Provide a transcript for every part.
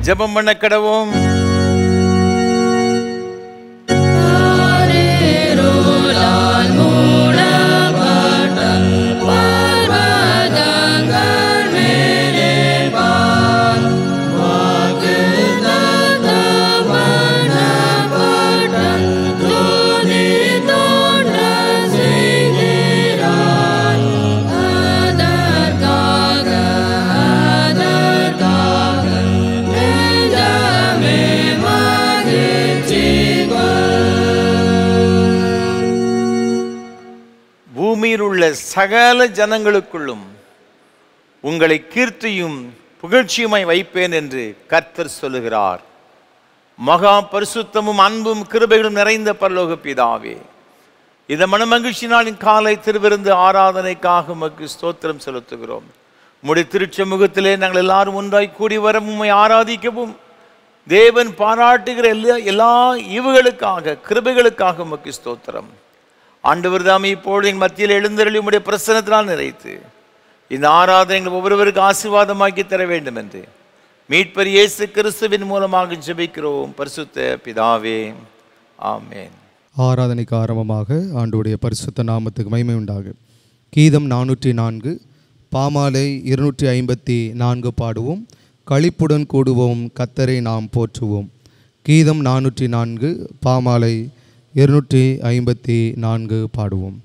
ஜெபம் பண்ண கடவோம். உள்ள சகல ஜனங்களுக்குள்ளும் உங்களை கீர்த்தியும் புகழ்ச்சியுமாய் வைப்பேன் என்று கர்த்தர் சொல்லுகிறார். மகா பரிசுத்தமும் அன்பும் கிருபைகளும் நிறைந்த பரலோக பிதாவே, இந்த மனமகிழ்ச்சி நாளின் காலை திருவிருந்து ஆராதனைக்காக உமக்கு ஸ்தோத்திரம் செலுத்துகிறோம். உம்முடைய திருச்சமூகத்திலே நாங்கள் எல்லாரும் ஒன்றாய் கூடி வர உம்மை ஆராதிக்கவும் தேவன் பாராட்டுகிற எல்லா ஈவுகளுக்காக கிருபைகளுக்காக உமக்கு ஸ்தோத்திரம். ஆண்டவர் தாமே இப்பொழுது எங்கள் மத்தியில் எழுந்தருளி உம்முடைய பிரசன்னத்தினால் நிறைத்து இந்த ஆராதனைகள் ஒவ்வொருவருக்கு ஆசீர்வாதமாக்கி தர வேண்டும் என்று மீட்பர் இயேசு கிறிஸ்துவின் மூலமாக ஜெபிக்கிறோம் பரிசுத்த பிதாவே, ஆமென். ஆராதனைக்கு ஆரம்பமாக ஆண்டவருடைய பரிசுத்த நாமத்துக்கு மகிமை உண்டாகும். கீதம் 404, பாமாலை 254 பாடுவோம். களிப்புடன் கூடுவோம், கர்த்தரை நாம் போற்றுவோம். கீதம் 404, பாமாலை 254 பாடுவோம்.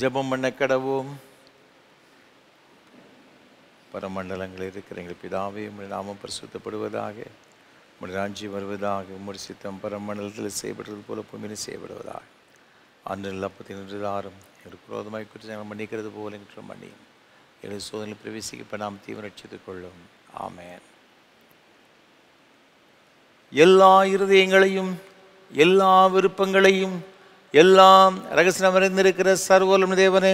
ஜெபம் பண்ண கடவோம். பரமண்டலங்களில் இருக்கிற எங்கள் பிதாவே, உம்முடைய நாமம் பரிசுத்தப்படுவதாக, உம்முடைய ராஜ்யம் வருவதாக, உம்முடைய சித்தம் பரமண்டலத்தில் செய்யப்படுவது போல பூமியில் செய்யப்படுவதாக. அன்று அப்பத்தின் ஆறும் எங்களுக்கு குரோதமாய் குறித்து நாங்கள் மன்னிக்கிறது போல எங்களுக்கு மன்னியும். எங்களுக்கு சோதனையில் பிரவேசிக்க நாம் தீவிர ரட்சித்துக் கொள்ளும். ஆமென். எல்லா இருதயங்களையும் எல்லா விருப்பங்களையும் எல்லாம் ரகசியம் அறிந்திருக்கிற சர்வவல்லமை தேவனே,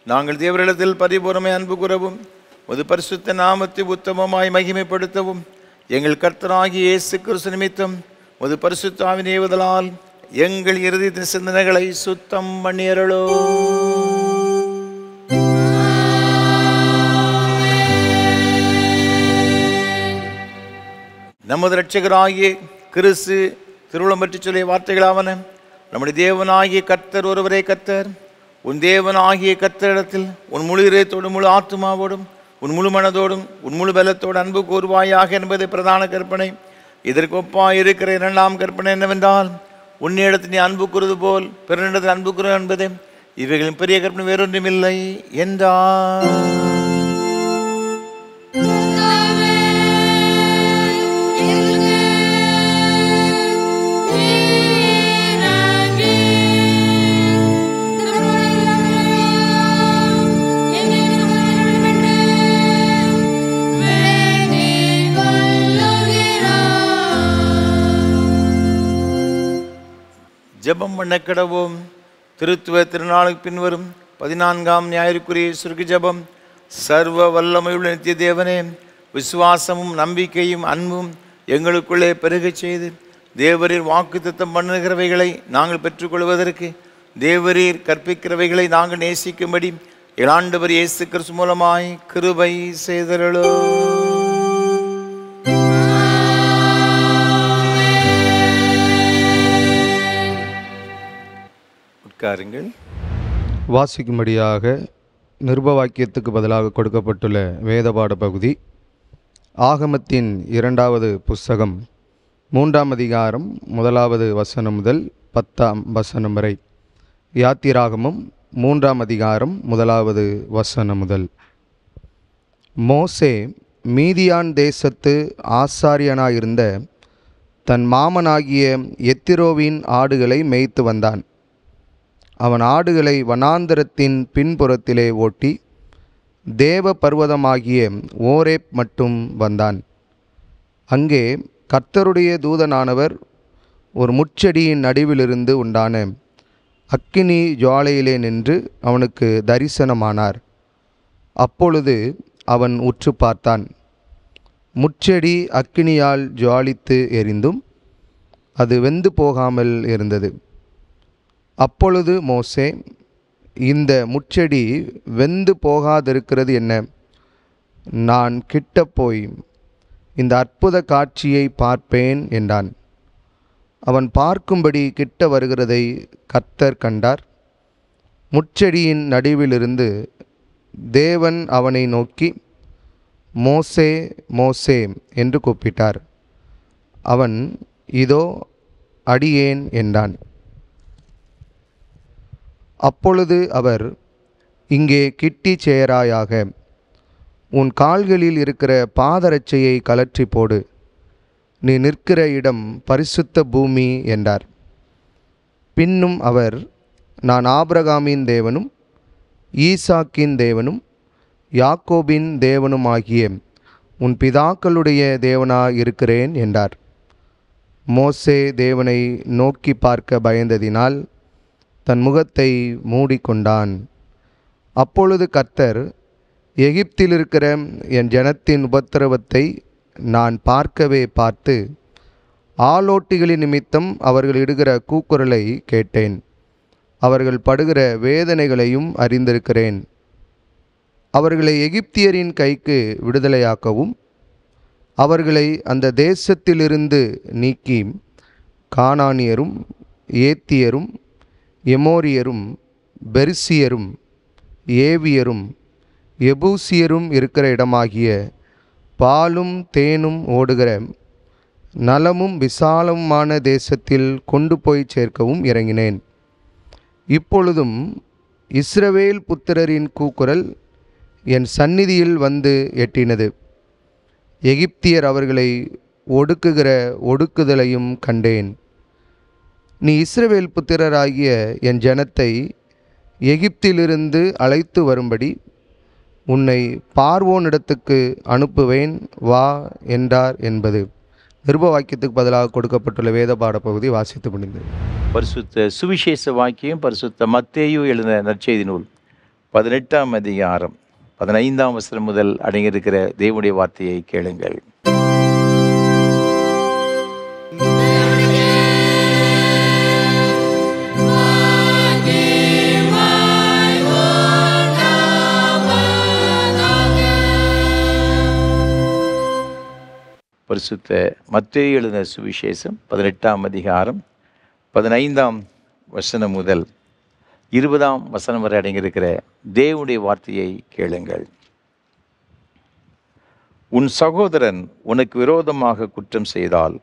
நாங்கள் தேவரிடத்தில் பரிபூரணமாய் அன்பு கூறவும் உமது பரிசுத்த நாமத்தை உத்தமமாய் மகிமைப்படுத்தவும் எங்கள் கர்த்தராகிய இயேசு கிறிஸ்து நிமித்தம் உமது பரிசுத்த ஆவியின் ஏவுதலால் எங்கள் இருதயத்தின் சிந்தனைகளை சுத்தம் பண்ணியருளோ. நமது இரட்சகராகிய கிறிஸ்து திருவுளம் பற்றி சொல்லிய வார்த்தைகளாவன, நம்முடைய தேவனாகிய கர்த்தர் ஒருவரே கர்த்தர். உன் தேவனாகிய கர்த்தரிடத்தில் உன் முழு இதயத்தோடும் முழு ஆத்துமாவோடும் உன் முழு மனதோடும் உன் முழு பலத்தோடு அன்பு கூறுவாயாக என்பதை பிரதான கற்பனை. இதற்கு ஒப்பாய் இருக்கிற இரண்டாம் கற்பனை என்னவென்றால், உன்னிடத்தில் நீ அன்பு கூறுவது போல் பிறனிடத்தில் அன்பு கூறு என்பதே. இவைகளின் பெரிய கற்பனை வேறொன்றுமில்லை என்றார். ஜெபம் பண்ண கடவோம். திருத்துவ திருநாளுக்கு பின்வரும் 14ஆம் ஞாயிறுக்குரிய சுருக்கு ஜெபம். சர்வ வல்லமையுள்ள நித்திய தேவனே, விசுவாசமும் நம்பிக்கையும் அன்பும் எங்களுக்குள்ளே பெருகச் செய்து தேவரீர் வாக்குத்தத்தம் பண்ணுகிறவைகளை நாங்கள் பெற்றுக்கொள்வதற்கு, தேவரீர் கற்பிக்கிறவைகளை நாங்கள் நேசிக்கும்படி ஆண்டவர் இயேசு கிறிஸ்து மூலமாய் கிருபை செய்தருளோ. உட்காருங்கள். வாசிக்கும்படியாக நிருபவாக்கியத்துக்கு பதிலாக கொடுக்கப்பட்டுள்ள வேதபாட பகுதி ஆகமத்தின் 2வது புஸ்தகம் 3ஆம் அதிகாரம் 1வது வசனம் முதல் 10ஆம் வசனம் வரை. யாத்திராகமம் 3ஆம் அதிகாரம் 1வது வசனம் முதல். மோசே மீதியான் தேசத்து ஆசாரியனாயிருந்த தன் மாமனாகிய எத்திரோவின் ஆடுகளை மேய்த்து வந்தான். அவன் ஆடுகளை வனாந்தரத்தின் பின்புறத்திலே ஓட்டி தேவ பர்வதமாகிய ஓரேப் மட்டும் வந்தான். அங்கே கர்த்தருடைய தூதனானவர் ஒரு முட்செடியின் நடுவிலிருந்து உண்டான அக்கினி ஜுவாலையிலே நின்று அவனுக்கு தரிசனமானார். அப்பொழுது அவன் உற்று பார்த்தான். முட்செடி அக்கினியால் ஜுவாலித்து எரிந்தும் அது வெந்து போகாமல் இருந்தது. அப்பொழுது மோசே, இந்த முட்செடி வெந்து போகாதிருக்கிறது என்ன? நான் கிட்ட போய் இந்த அற்புத காட்சியை பார்ப்பேன் என்றான். அவன் பார்க்கும்படி கிட்ட வருகிறதை கர்த்தர் கண்டார். முட்செடியின் நடுவிலிருந்து தேவன் அவனை நோக்கி, மோசே, மோசே என்று கூப்பிட்டார். அவன், இதோ அடியேன் என்றான். அப்பொழுது அவர், இங்கே கிட்டி சேராயாக, உன் கால்களில் இருக்கிற பாதரட்சையை கலற்றி போடு, நீ நிற்கிற இடம் பரிசுத்த பூமி என்றார். பின்னும் அவர், நான் ஆபிரகாமின் தேவனும் ஈசாக்கின் தேவனும் யாக்கோபின் தேவனுமாகிய உன் பிதாக்களுடைய தேவனாயிருக்கிறேன் என்றார். மோசே தேவனை நோக்கி பார்க்க பயந்ததினால் தன் முகத்தை மூடிக்கொண்டான். அப்பொழுது கர்த்தர், எகிப்தில் இருக்கிற என் ஜனத்தின் உபத்திரவத்தை நான் பார்க்கவே பார்த்து ஆலோட்டிகளின் நிமித்தம் அவர்கள் இடுகிற கூக்குரலை கேட்டேன். அவர்கள் படுகிற வேதனைகளையும் அறிந்திருக்கிறேன். அவர்களை எகிப்தியரின் கைக்கு விடுதலையாக்கவும் அவர்களை அந்த தேசத்திலிருந்து நீக்கி கானானியரும் ஏத்தியரும் எமோரியரும் பெரிசியரும் ஏவியரும் எபூசியரும் இருக்கிற இடமாகிய பாலும் தேனும் ஓடுகிற நலமும் விசாலமுமான தேசத்தில் கொண்டு போய் சேர்க்கவும் இறங்கினேன். இப்பொழுதும் இஸ்ரவேல் புத்திரரின் கூக்குரல் என் சந்நிதியில் வந்து எட்டினது. எகிப்தியர் அவர்களை ஒடுக்குகிற ஒடுக்குதலையும் கண்டேன். நீ இஸ்ரவேல் புத்திரராகிய என் ஜனத்தை எகிப்திலிருந்து அழைத்து வரும்படி உன்னை பார்வோனிடத்துக்கு அனுப்புவேன், வா என்றார் என்பது நிருபவாக்கியத்துக்கு பதிலாக கொடுக்கப்பட்டுள்ள வேத பாட பகுதி வாசித்து முடிந்தது. பரிசுத்த சுவிசேஷ வாக்கியம் பரிசுத்த மத்தேயு எழுதின நற்செய்தி நூல் 18ஆம் அதிகாரம் 15ஆம் வசனம் முதல் அடங்கியிருக்கிற தேவனுடைய வார்த்தையை கேளுங்கள். பரிசுத்த மத்தேயு எழுதின சுவிசேஷம் 18ஆம் அதிகாரம் 15ஆம் வசனம் முதல் 20ஆம் வசனம் வரை அடங்கியிருக்கிற தேவனுடைய வார்த்தையை கேளுங்கள். உன் சகோதரன் உனக்கு விரோதமாக குற்றம் செய்தால்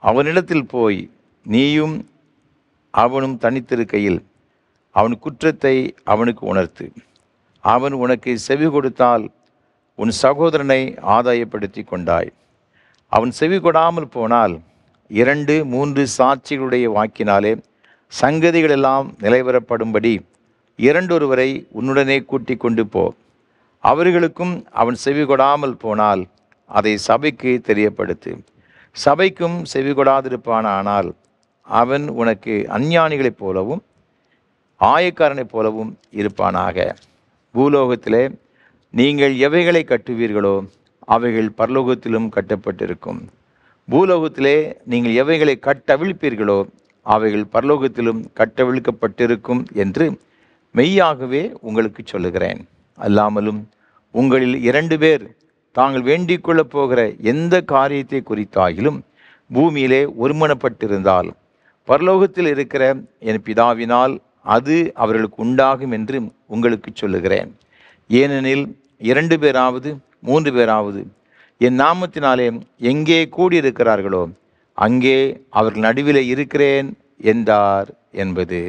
அவனிடத்தில் போய் நீயும் அவனும் தனித்திருக்கையில் அவன் குற்றத்தை அவனுக்கு உணர்த்து. அவன் உனக்கு செவி கொடுத்தால் உன் சகோதரனை ஆதாயப்படுத்தி கொண்டாய். அவன் செவி கொடாமல் போனால் 2-3 சாட்சிகளுடைய வாக்கினாலே சங்கதிகள் எல்லாம் நிலைவரப்படும்படி 2 உன்னுடனே கூட்டிக் கொண்டு போ. அவர்களுக்கும் அவன் செவி கொடாமல் போனால் அதை சபைக்கு தெரியப்படுத்து. சபைக்கும் செவி கொடாதிருப்பானால் அவன் உனக்கு அஞ்ஞானிகளைப் போலவும் ஆயக்காரனைப் போலவும் இருப்பானாக. பூலோகத்திலே நீங்கள் எவைகளை கட்டுவீர்களோ அவைகள் பரலோகத்திலும் கட்டப்பட்டிருக்கும். பூலோகத்திலே நீங்கள் எவைகளை கட்டவிழ்ப்பீர்களோ அவைகள் பரலோகத்திலும் கட்டவிழ்க்கப்பட்டிருக்கும் என்று மெய்யாகவே உங்களுக்கு சொல்லுகிறேன். அல்லாமலும் உங்களில் 2 பேர் தாங்கள் வேண்டிக் கொள்ளப் போகிற எந்த காரியத்தை குறித்தாகிலும் பூமியிலே ஒருமனப்பட்டிருந்தால் பரலோகத்தில் இருக்கிற என் பிதாவினால் அது அவர்களுக்கு உண்டாகும் என்று உங்களுக்கு சொல்லுகிறேன். ஏனெனில் 2 பேராவது 3 பேராவது என் நாமத்தினாலே எங்கே கூடியிருக்கிறார்களோ அங்கே அவர்கள் நடுவிலே இருக்கிறேன் என்றார் என்பது.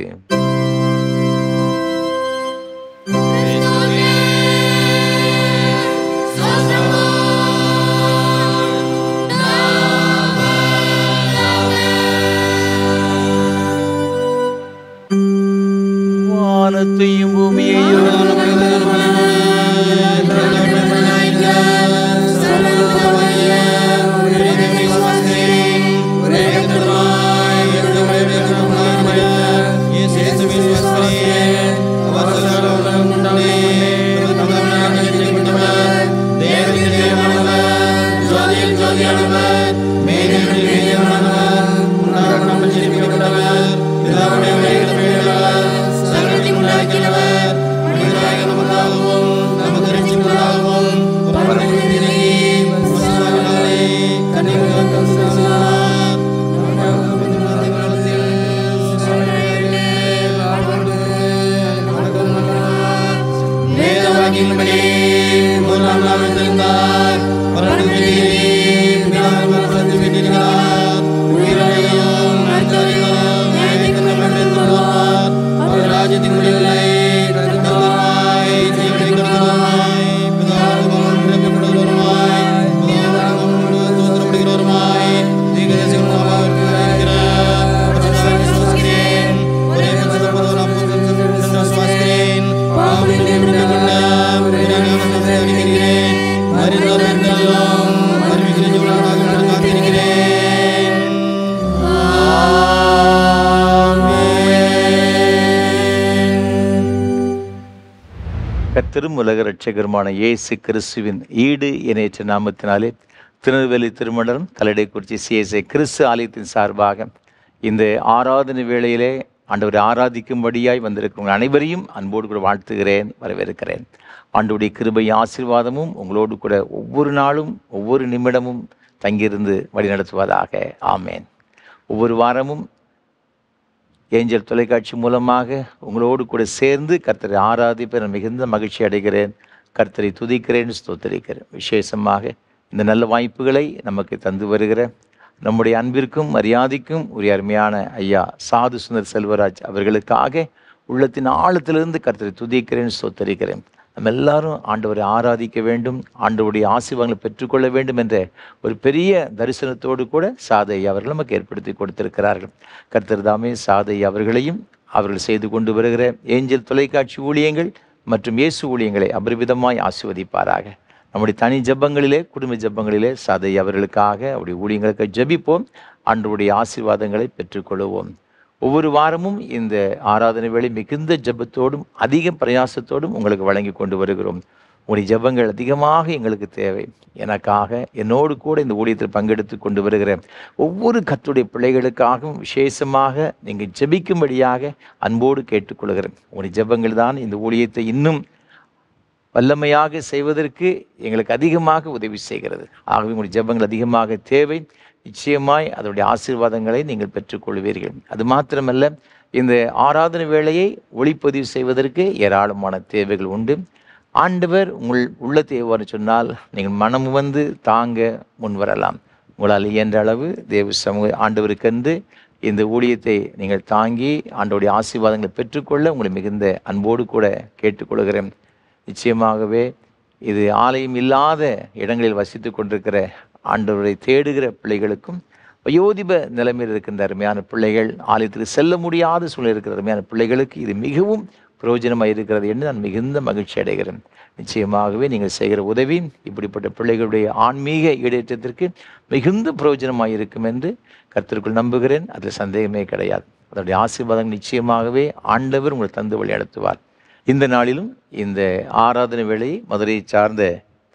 வானத்தையும் பூமியையும் திருமுலக இரட்சகருமான இயேசு கிறிஸ்துவின் ஈடு இணையற்ற நாமத்தினாலே திருநெல்வேலி திருமணம் கல்லடைக்குறிச்சி CSI கிறிஸ்து ஆலயத்தின் சார்பாக இந்த ஆராதனை வேளையிலே ஆண்டவரை ஆராதிக்கும்படியாய் வந்திருக்கும் அனைவரையும் அன்போடு கூட வாழ்த்துகிறேன், வரவேற்கிறேன். ஆண்டவருடைய கிருபை ஆசீர்வாதமும் உங்களோடு கூட ஒவ்வொரு நாளும் ஒவ்வொரு நிமிடமும் தங்கியிருந்து வழிநடத்துவதாக. ஆமேன். ஒவ்வொரு வாரமும் ஏஞ்சல் தொலைக்காட்சி மூலமாக உங்களோடு கூட சேர்ந்து கர்த்தரை ஆராதிப்ப நான் மிகுந்த மகிழ்ச்சி அடைகிறேன். கர்த்தரை துதிக்கிறேன், ஸ்தோத்திரிக்கிறேன். விசேஷமாக இந்த நல்ல வாய்ப்புகளை நமக்கு தந்து வருகிற நம்முடைய அன்பிற்கும் மரியாதைக்கும் உரிய அருமையான ஐயா சாது சுந்தர் செல்வராஜ் அவர்களுக்காக உள்ளத்தின் ஆழத்திலிருந்து கர்த்தரை துதிக்கிறேன், ஸ்தோத்திரிக்கிறேன். நம்ம எல்லாரும் ஆண்டவரை ஆராதிக்க வேண்டும், ஆண்டவருடைய ஆசீர்வாதங்களை பெற்றுக்கொள்ள வேண்டும் என்ற ஒரு பெரிய தரிசனத்தோடு கூட சாதை அவர்கள் நமக்கு ஏற்படுத்தி கொடுத்திருக்கிறார்கள். கர்த்தர் தாமே சாதை அவர்களையும் அவர்கள் செய்து கொண்டு வருகிற ஏஞ்சல் தொலைக்காட்சி ஊழியங்கள் மற்றும் இயேசு ஊழியங்களை அபரிவிதமாய் ஆசீர்வதிப்பாராக. நம்முடைய தனி ஜெபங்களிலே, குடும்ப ஜெபங்களிலே சாதை அவர்களுக்காக அவருடைய ஊழியங்களுக்கு ஜெபிப்போம், ஆண்டவருடைய ஆசீர்வாதங்களை பெற்றுக்கொள்வோம். ஒவ்வொரு வாரமும் இந்த ஆராதனை வேளை மிகுந்த ஜெபத்தோடும் அதிக பிரயாசத்தோடும் உங்களுக்கு வழங்கி கொண்டு வருகிறோம். உங்களுடைய ஜெபங்கள் அதிகமாக எங்களுக்கு தேவை. எனக்காக, என்னோடு கூட இந்த ஊழியத்தில் பங்கெடுத்து கொண்டு வருகிற ஒவ்வொரு கர்த்தருடைய பிள்ளைகளுக்காகவும் விசேஷமாக நீங்கள் ஜெபிக்கும்படியாக அன்போடு கேட்டுக்கொள்கிறேன். உங்களுடைய ஜெபங்கள் தான் இந்த ஊழியத்தை இன்னும் வல்லமையாக செய்வதற்கு எங்களுக்கு அதிகமாக உதவி செய்கிறது. ஆகவே உங்களுடைய ஜெபங்கள் அதிகமாக தேவை. நிச்சயமாய் அதனுடைய ஆசீர்வாதங்களை நீங்கள் பெற்றுக்கொள்வீர்கள். அது மாத்திரமல்ல, இந்த ஆராதனை வேளையை ஒளிப்பதிவு செய்வதற்கு ஏராளமான தேவைகள் உண்டு. ஆண்டவர் உங்கள் உள்ளத்தை எவ்வாறு சொன்னால் நீங்கள் மனம் வந்து தாங்க முன்வரலாம். உங்களால் இயன்ற அளவு தேவ சமூக ஆண்டவருக்கென்று இந்த ஊழியத்தை நீங்கள் தாங்கி ஆண்டவருடைய ஆசீர்வாதங்களை பெற்றுக்கொள்ள உங்களை மிகுந்த அன்போடு கூட கேட்டுக்கொள்கிறேன். நிச்சயமாகவே இது ஆலயம் இல்லாத இடங்களில் வசித்து கொண்டிருக்கிற ஆண்டவரை தேடுகிற பிள்ளைகளுக்கும், வயோதிப நிலைமையில் இருக்கின்ற அருமையான பிள்ளைகள், ஆலயத்துக்கு செல்ல முடியாத சூழ்நிலை இருக்கிற அருமையான பிள்ளைகளுக்கு இது மிகவும் பிரயோஜனமாக இருக்கிறது என்று நான் மிகுந்த மகிழ்ச்சி அடைகிறேன். நிச்சயமாகவே நீங்கள் செய்கிற உதவி இப்படிப்பட்ட பிள்ளைகளுடைய ஆன்மீக ஈடேற்றத்திற்கு மிகுந்த பிரயோஜனமாக இருக்கும் என்று கர்த்தருக்குள் நம்புகிறேன். அதில் சந்தேகமே கிடையாது. அதனுடைய ஆசீர்வாதங்கள் நிச்சயமாகவே ஆண்டவர் உங்களை தந்து வழி நடத்துவார். இந்த நாளிலும் இந்த ஆராதனை வேளையை மதுரையை சார்ந்த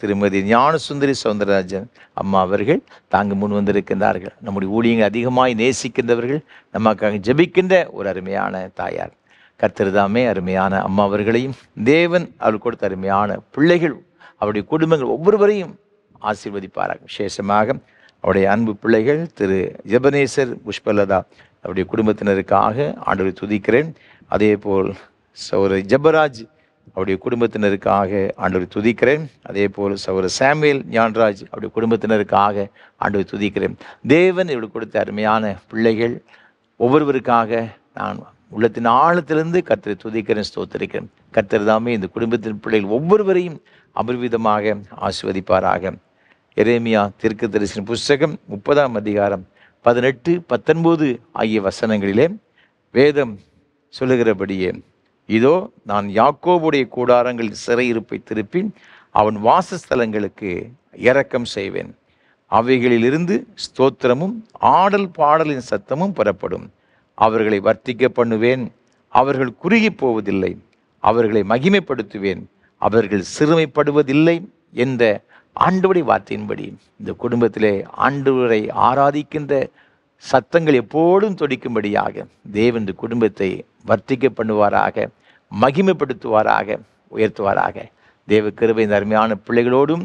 திருமதி ஞானசுந்தரி சௌந்தரராஜன் அம்மா அவர்கள் தாங்க முன் வந்திருக்கின்றார்கள். நம்முடைய ஊழியங்களை அதிகமாய் நேசிக்கின்றவர்கள், நமக்காக ஜெபிக்கின்ற ஒரு அருமையான தாயார். கர்த்தர்தாமே அருமையான அம்மா அவர்களையும் தேவன் அவள் கொடுத்த அருமையான பிள்ளைகள் அவருடைய குடும்பங்கள் ஒவ்வொருவரையும் ஆசீர்வதிப்பாராக. விசேஷமாக அவருடைய அன்பு பிள்ளைகள் திரு ஜெபனேசர் புஷ்பலதா அவருடைய குடும்பத்தினருக்காக ஆண்டவரை துதிக்கிறேன். அதே போல் சகோதரர் ஜெபராஜ் அவருடைய குடும்பத்தினருக்காக ஆண்டவரை துதிக்கிறேன். அதே போல் சகோதரர் சாமுவேல் ஞான்ராஜ் அவருடைய குடும்பத்தினருக்காக ஆண்டவரை துதிக்கிறேன். தேவன் இவர்கள் கொடுத்த அருமையான பிள்ளைகள் ஒவ்வொருவருக்காக நான் உள்ளத்தின் ஆழத்திலிருந்து கர்த்தரை துதிக்கிறேன், ஸ்தோத்திரிக்கிறேன். கர்த்தர் தாமே இந்த குடும்பத்தின் பிள்ளைகள் ஒவ்வொருவரையும் அபரிவிதமாக ஆசீர்வதிப்பாராக. எரேமியா தீர்க்கதரிசன புஸ்தகம் 30ஆம் அதிகாரம் 18, 19 ஆகிய வசனங்களிலே வேதம் சொல்லுகிறபடியே, இதோ நான் யாக்கோபுடைய கூடாரங்களில் சிறையிருப்பை திருப்பி அவன் வாசஸ்தலங்களுக்கு இரக்கம் செய்வேன். அவைகளிலிருந்து ஸ்தோத்திரமும் ஆடல் பாடலின் சத்தமும் புறப்படும். அவர்களை வர்த்திக்க பண்ணுவேன். அவர்கள் குறுகி போவதில்லை. அவர்களை மகிமைப்படுத்துவேன். அவர்கள் சிறுமைப்படுவதில்லை என்ற ஆண்டவருடைய வார்த்தையின்படி இந்த குடும்பத்திலே ஆண்டவரை ஆராதிக்கின்ற சத்தங்கள் எப்போதும் தொடிக்கும்படியாக தேவன் இந்த குடும்பத்தை வர்த்திக்க பண்ணுவாராக, மகிமைப்படுத்துவாராக, உயர்த்துவாராக. தேவ கிருபை இந்த அருமையான பிள்ளைகளோடும்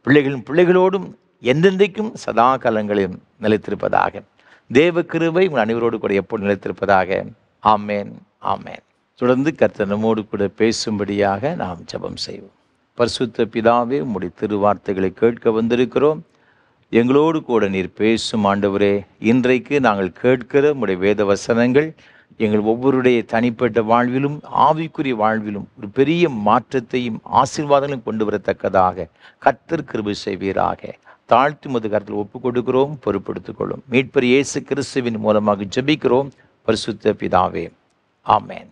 பிள்ளைகளின் பிள்ளைகளோடும் என்றென்றைக்கும் சதா காலங்களிலும் நிலைத்திருப்பதாக. தேவ கிருபை உங்கள் அனைவரோடு கூட எப்போது நிலைத்திருப்பதாக. ஆமேன், ஆமேன். தொடர்ந்து கர்த்தர் நம்மோடு கூட பேசும்படியாக நாம் ஜெபம் செய்வோம். பரிசுத்த பிதாவே, உம்முடைய திருவார்த்தைகளை கேட்க வந்திருக்கிறோம். எங்களோடு கூட நீர் பேசும் ஆண்டவரே. இன்றைக்கு நாங்கள் கேட்கிற உம்முடைய வேத வசனங்கள் எங்கள் ஒவ்வொருடைய தனிப்பட்ட வாழ்விலும் ஆவிக்குரிய வாழ்விலும் ஒரு பெரிய மாற்றத்தையும் ஆசீர்வாதங்களையும் கொண்டு வரத்தக்கதாக கர்த்தர் கிருபை செய்வீராக. தாழ்த்தி உமது கரத்தில் ஒப்புக் கொடுக்கிறோம், பொறுப்படுத்திக் கொள்ளும். மீட்பர் இயேசு கிறிஸ்துவின் மூலமாக ஜெபிக்கிறோம் பரிசுத்த பிதாவே, ஆமேன்.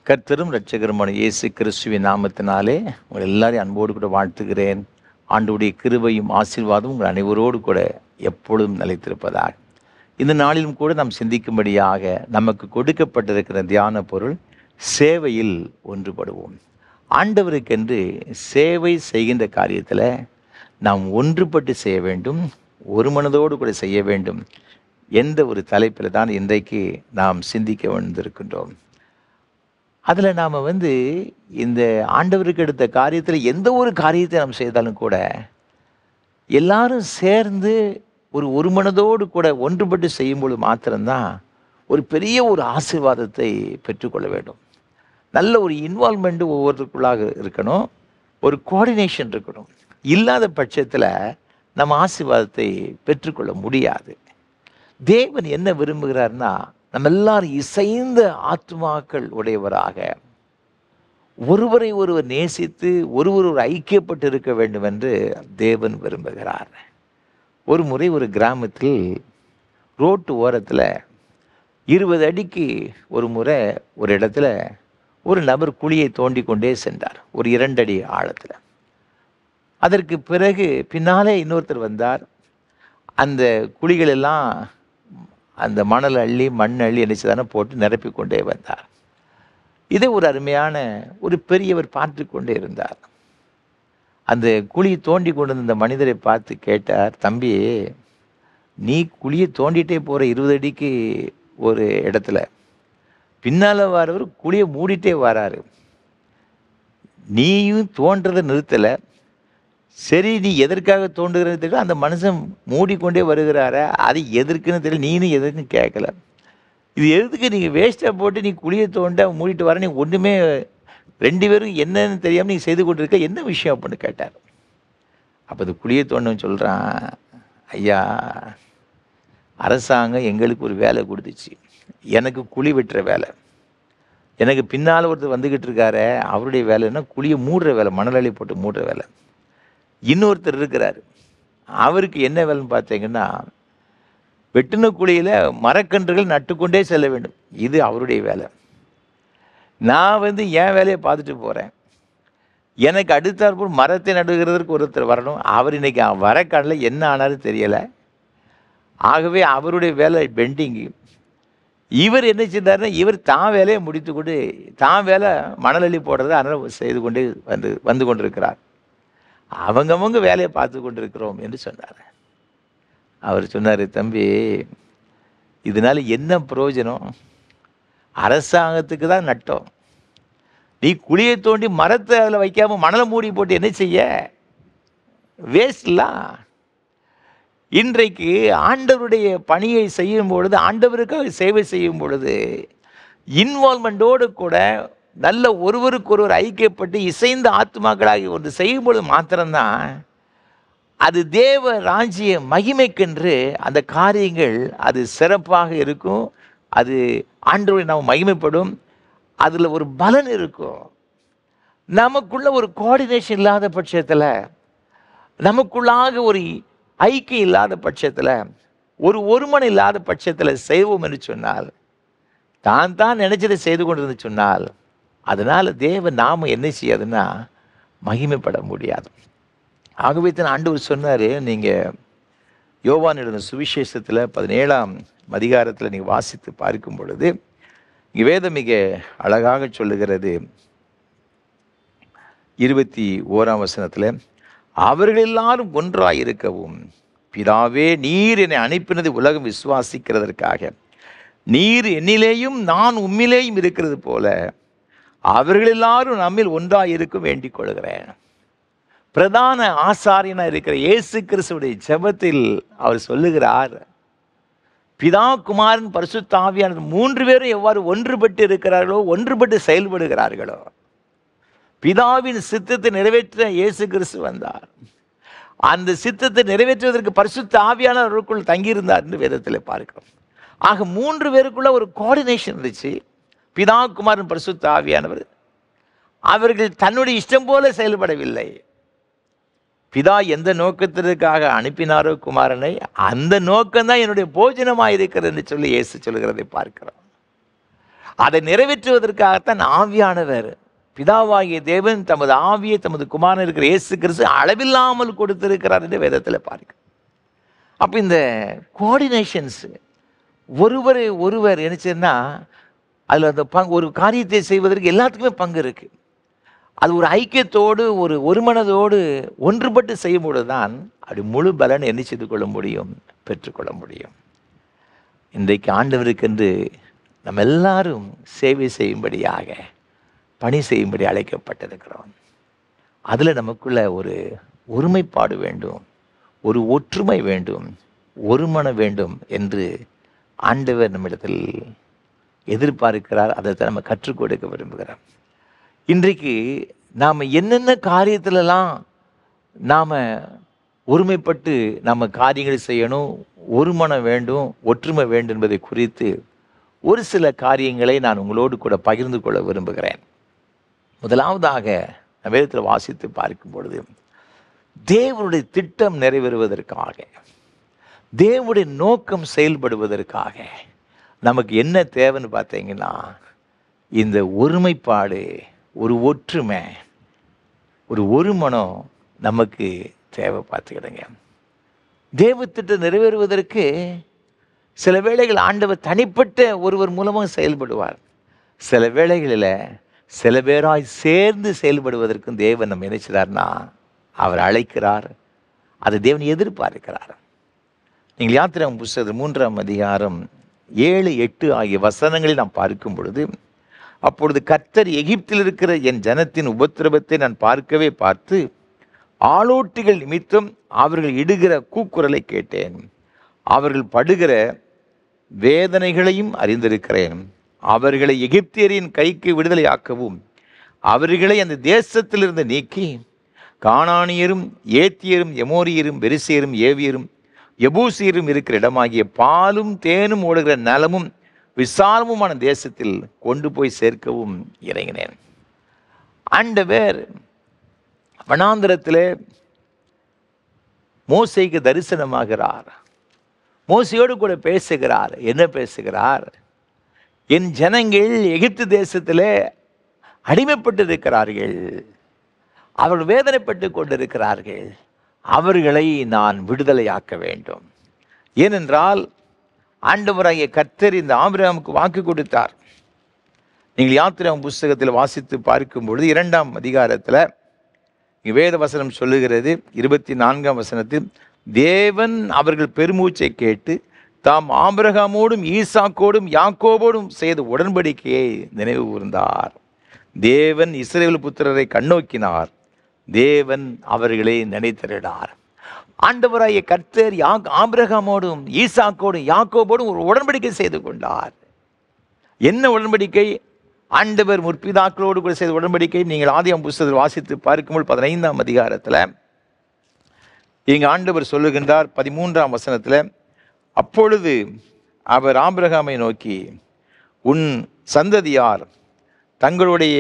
கர்த்தரும் இரட்சகருமான இயேசு கிறிஸ்துவின் நாமத்தினாலே உங்கள் எல்லாரையும் அன்போடு கூட வாழ்த்துகிறேன். ஆண்டவருடைய கிருபையும் ஆசீர்வாதம் உங்கள் அனைவரோடு கூட எப்பொழுதும் நிலைத்திருப்பதாக. இந்த நாளிலும் கூட நாம் சிந்திக்கும்படியாக நமக்கு கொடுக்கப்பட்டிருக்கிற தியான பொருள் சேவையில் ஒன்றுபடுவோம். ஆண்டவருக்கென்று சேவை செய்கின்ற காரியத்தில் நாம் ஒன்றுபட்டு செய்ய வேண்டும், ஒரு மனதோடு கூட செய்ய வேண்டும் என்ற ஒரு தலைப்பில் தான் இன்றைக்கு நாம் சிந்திக்க வந்திருக்கின்றோம். அதில் நாம் இந்த ஆண்டவருக்கு எடுத்த காரியத்தில் எந்த ஒரு காரியத்தை நாம் செய்தாலும் கூட எல்லாரும் சேர்ந்து ஒரு மனதோடு கூட ஒன்றுபட்டு செய்யும்போது மாத்திரம்தான் ஒரு பெரிய ஒரு ஆசீர்வாதத்தை பெற்றுக்கொள்ள வேண்டும். நல்ல ஒரு இன்வால்மெண்ட்டு ஒவ்வொருத்தருக்குள்ளாக இருக்கணும், ஒரு கோஆர்டினேஷன் இருக்கணும். இல்லாத பட்சத்தில் நம்ம ஆசீர்வாதத்தை பெற்றுக்கொள்ள முடியாது. தேவன் என்ன விரும்புகிறார்னா, நம்ம எல்லாரும் இசைந்த ஆத்மாக்கள் உடையவராக ஒருவரை ஒருவர் நேசித்து ஒருவர் ஐக்கியப்பட்டு இருக்க வேண்டும் என்று தேவன் விரும்புகிறார். ஒரு முறை ஒரு கிராமத்தில் ரோட்டு ஓரத்தில் 20 அடிக்கு ஒரு முறை ஒரு இடத்துல ஒரு நபர் குழியை தோண்டி கொண்டே சென்றார், ஒரு 2 அடி ஆழத்தில். அதற்கு பிறகு பின்னாலே இன்னொருத்தர் வந்தார். அந்த குழிகளெல்லாம் அந்த மணல் அள்ளி மண் அள்ளி என்னச்சுதானே போட்டு நிரப்பி கொண்டே வந்தார். இதை ஒரு அருமையான ஒரு பெரியவர் பார்த்து கொண்டே இருந்தார். அந்த குழியை தோண்டி கொண்டு வந்த மனிதரை பார்த்து கேட்டார், தம்பி, நீ குழியை தோண்டிகிட்டே போகிற 20 அடிக்கு ஒரு இடத்துல பின்னால் வரவர் குழியை மூடிட்டே வராரு, நீயும் தோன்றதை நிறுத்தலை, சரி நீ எதற்காக தோண்டுகிறது தெரியல, அந்த மனுஷன் மூடிக்கொண்டே வருகிறார, அது எதற்குன்னு தெரியல, நீனும் எதற்குன்னு கேட்கல, இது எதுக்கு நீங்கள் வேஸ்ட்டாக போட்டு நீ குழியை தோண்ட மூடிட்டு வர, நீ ஒன்றுமே 2 பேரும் என்னன்னு தெரியாமல் நீங்கள் செய்து கொண்டு இருக்க, என்ன விஷயம் அப்படின்னு கேட்டார். அப்போ அது குழியை தோண்டன்னு சொல்கிறான், ஐயா, அரசாங்கம் எங்களுக்கு ஒரு வேலை கொடுத்துச்சு, எனக்கு குழி வெட்டுற வேலை, எனக்கு பின்னால் ஒருத்தர் வந்துக்கிட்டு இருக்காரு, அவருடைய வேலைன்னா குழியை மூடுற வேலை, மணல் அள்ளி போட்டு மூடுற வேலை. இன்னொருத்தர் இருக்கிறார், அவருக்கு என்ன வேலைன்னு பார்த்தீங்கன்னா வெட்டின குழியில் மரக்கன்றுகள் நட்டுக்கொண்டே செல்ல வேண்டும், இது அவருடைய வேலை. நான் என் வேலையை பார்த்துட்டு போகிறேன். எனக்கு அடுத்தாற்போல் மரத்தை நடுகிறதற்கு ஒருத்தர் வரணும். அவர் இன்னைக்கு வர காலையில் என்ன ஆனாலும் தெரியலை. ஆகவே அவருடைய வேலை பெண்டிங்கு. இவர் என்ன செஞ்சாருன்னா, இவர் தான் வேலையை முடித்து கொண்டு தான் வேலை மணல் அள்ளி போடுறதை அதனால் செய்து கொண்டே வந்து கொண்டிருக்கிறார். அவங்கவங்க வேலையை பார்த்து கொண்டிருக்கிறோம் என்று சொன்னார். அவர் சொன்னார், தம்பி, இதனால என்ன பிரயோஜனம்? அரசாங்கத்துக்கு தான் நட்டம். நீ குழியை தோண்டி மரத்தை அதில் வைக்காமல் மணலை மூடி போட்டு என்ன செய்ய? வேஸ்ட்லாம். இன்றைக்கு ஆண்டவருடைய பணியை செய்யும் பொழுது, ஆண்டவருக்காக சேவை செய்யும் பொழுது இன்வால்மெண்ட்டோடு கூட நல்ல ஒருவருக்கொருவர் ஐக்கியப்பட்டு இசைந்த ஆத்மாக்களாகி ஒன்று செய்யும் பொழுது மாத்திரம்தான் அது தேவ ராஜ்ய மகிமைக்கென்று அந்த காரியங்கள் அது சிறப்பாக இருக்கும். அது ஆண்டவரை நாம் மகிமைப்படும். அதில் ஒரு பலன் இருக்கும். நமக்குள்ள ஒரு கோஆர்டினேஷன் இல்லாத பட்சத்தில், நமக்குள்ளாக ஒரு ஐக்கியம் இல்லாத பட்சத்தில், ஒருமனம் இல்லாத பட்சத்தில் செய்வோம் என்று சொன்னால், தான் நினைச்சதை செய்து கொண்டிருந்து சொன்னால், அதனால் தேவ நாம என்ன செய்யாதுன்னா மகிமைப்பட முடியாது. ஆகவே தான் ஆண்டவர் சொன்னார், நீங்கள் யோவான் எழுதின சுவிசேஷத்தில் 17ஆம் அதிகாரத்தில் நீங்கள் வாசித்து பார்க்கும் பொழுது இங்கே வேதம் மிக அழகாக சொல்லுகிறது. 21ஆம் வசனத்தில், அவர்கள் எல்லாரும் ஒன்றாயிருக்கவும் பிதாவே, நீர் என்னை அனுப்பினது உலகம் விசுவாசிக்கிறதற்காக, நீர் என்னிலேயும் நான் உம்மிலேயும் இருக்கிறது போல அவர்கள் எல்லாரும் நம்மில் ஒன்றாயிருக்கும் வேண்டிக் கொள்கிறேன். பிரதான ஆசாரியனாக இருக்கிற இயேசு கிறிஸ்துவுடைய ஜெபத்தில் அவர் சொல்லுகிறார், பிதா, குமாரன், பரிசுத்த ஆவியானவர் 3 பேரும் எவ்வாறு ஒன்றுபட்டு இருக்கிறார்களோ, ஒன்றுபட்டு செயல்படுகிறார்களோ, பிதாவின் சித்தத்தை நிறைவேற்ற இயேசு கிறிஸ்து வந்தார். அந்த சித்தத்தை நிறைவேற்றுவதற்கு பரிசுத்த ஆவியானவருக்குள் தங்கியிருந்தார் என்று வேதத்தில் பார்க்கிறோம். ஆக 3 பேருக்குள்ள ஒரு கோஆர்டினேஷன் இருந்துச்சு. பிதா, குமாரன், பரிசுத்த ஆவியானவர். அவர்கள் தன்னுடைய இஷ்டம் போல செயல்படவில்லை. பிதா எந்த நோக்கத்திற்காக அனுப்பினாரோ குமாரனை, அந்த நோக்கம்தான் என்னுடைய போஜனமாக இருக்கிறது என்று சொல்லி இயேசு சொல்கிறதை பார்க்கிறோம். அதை நிறைவேற்றுவதற்காகத்தான் ஆவியானவர், பிதாவாகிய தேவன் தமது ஆவியை தமது குமாரன் இருக்கிற இயேசு கிறிஸ்து அளவில்லாமல் கொடுத்திருக்கிறார் என்று வேதத்தில் பார்க்கிறோம். அப்போ இந்த கோஆர்டினேஷன்ஸ், ஒருவர் நினைச்சதுன்னா அதில் அந்த ஒரு காரியத்தை செய்வதற்கு எல்லாத்துக்குமே பங்கு இருக்குது. அது ஒரு ஐக்கியத்தோடு ஒரு மனதோடு ஒன்றுபட்டு செய்யும்போது தான் அப்படி முழு பலன் என்ன செய்து கொள்ள முடியும், பெற்றுக்கொள்ள முடியும். இன்றைக்கு ஆண்டவருக்கென்று நம்ம எல்லாரும் சேவை செய்யும்படியாக, பணி செய்யும்படி அழைக்கப்பட்டிருக்கிறோம். அதில் நமக்குள்ள ஒரு ஒருமைப்பாடு வேண்டும், ஒரு ஒற்றுமை வேண்டும், ஒரு மனம் வேண்டும் என்று ஆண்டவர் நம்மிடத்தில் எதிர்பார்க்கிறார். அதை நம்ம கற்றுக் கொடுக்க விரும்புகிறார். இன்றைக்கு நாம் என்னென்ன காரியத்திலலாம் நாம் ஒருமைப்பட்டு நம்ம காரியங்களை செய்யணும், ஒரு மனம் வேண்டும், ஒற்றுமை வேண்டும் என்பதை குறித்து ஒரு சில காரியங்களை நான் உங்களோடு கூட பகிர்ந்து கொள்ள விரும்புகிறேன். முதலாவதாக வேதத்தில் வாசித்து பார்க்கும் பொழுது, தேவனுடைய திட்டம் நிறைவேறுவதற்காக, தேவனுடைய நோக்கம் செயல்படுவதற்காக நமக்கு என்ன தேவைன்னு பார்த்தீங்கன்னா, இந்த ஒருமைப்பாடு, ஒரு ஒற்றுமை, ஒரு மனம் நமக்கு தேவை. பார்த்துக்கிடுங்க, தேவ திட்டம் நிறைவேறுவதற்கு சில வேளைகள் ஆண்டவர் தனிப்பட்ட ஒருவர் மூலமாக செயல்படுவார். சில வேளைகளில் சில பேராய் சேர்ந்து செயல்படுவதற்கும் தேவன் நம்ம நினைச்சார்னா அவர் அழைக்கிறார். அதை தேவன் எதிர்பார்க்கிறார். நீங்கள் யாத்திராகமம் புத்தகம் 3ஆம் அதிகாரம் 7, 8 ஆகிய வசனங்களில் நாம் பார்க்கும் பொழுது, அப்பொழுது கர்த்தர் எகிப்தில் இருக்கிற என் ஜனத்தின் உபத்திரவத்தை நான் பார்த்து ஆளோட்டிகள் நிமித்தம் அவர்கள் இடுகிற கூக்குரலை கேட்டேன். அவர்கள் படுகிற வேதனைகளையும் அறிந்திருக்கிறேன். அவர்களை எகிப்தியரின் கைக்கு விடுதலையாக்கவும், அவர்களை அந்த தேசத்திலிருந்து நீக்கி கானானியரும், ஏத்தியரும், எமோரியரும், பெரிசியரும், ஏவியரும், எபூசியரும் இருக்கிற இடமாகிய பாலும் தேனும் ஓடுகிற நலமும் விசாலமுமான தேசத்தில் கொண்டு போய் சேர்க்கவும் இறங்கினேன். ஆண்டவர் வனாந்திரத்திலே மோசேக்கு தரிசனமாகிறார். மோசையோடு கூட பேசுகிறார். என்ன பேசுகிறார்? என் ஜனங்கள் எகிப்து தேசத்திலே அடிமைப்பட்டு இருக்கிறார்கள், அவர்கள் வேதனைப்பட்டு கொண்டிருக்கிறார்கள். அவர்களை நான் விடுதலையாக்க வேண்டும். ஏனென்றால் ஆண்டவராகிய கர்த்தர் இந்த ஆபிரகாமுக்கு வாக்கு கொடுத்தார். நீங்கள் யாத்திராகமம் புஸ்தகத்தில் வாசித்து பார்க்கும் பொழுது 2ஆம் அதிகாரத்தில் வேத வசனம் சொல்லுகிறது, 24ஆம் வசனத்தில், தேவன் அவர்கள் பெருமூச்சை கேட்டு தாம் ஆபிரகாமோடும் ஈசாக்கோடும் யாக்கோபோடும் செய்த உடன்படிக்கையை நினைவு கூர்ந்தார். தேவன் இஸ்ரவேல் புத்திரரை கண்ணோக்கினார், தேவன் அவர்களை நினைத்திருந்தார். ஆண்டவராகிய கர்த்தர் ஆபிரகாமோடும் ஈசாக்கோடும் யாக்கோபோடும் ஒரு உடன்படிக்கை செய்து கொண்டார். என்ன உடன்படிக்கை? ஆண்டவர் முற்பிதாக்களோடு கூட செய்த உடன்படிக்கை. நீங்கள் ஆதியாகமம் புஸ்தகத்தில் வாசித்து பார்க்கும்போது 15ஆம் அதிகாரத்தில் இங்கே ஆண்டவர் சொல்லுகின்றார் 13ஆம் வசனத்தில், அப்பொழுது அவர் ஆபிரகாமை நோக்கி, உன் சந்ததியார் தங்களுடைய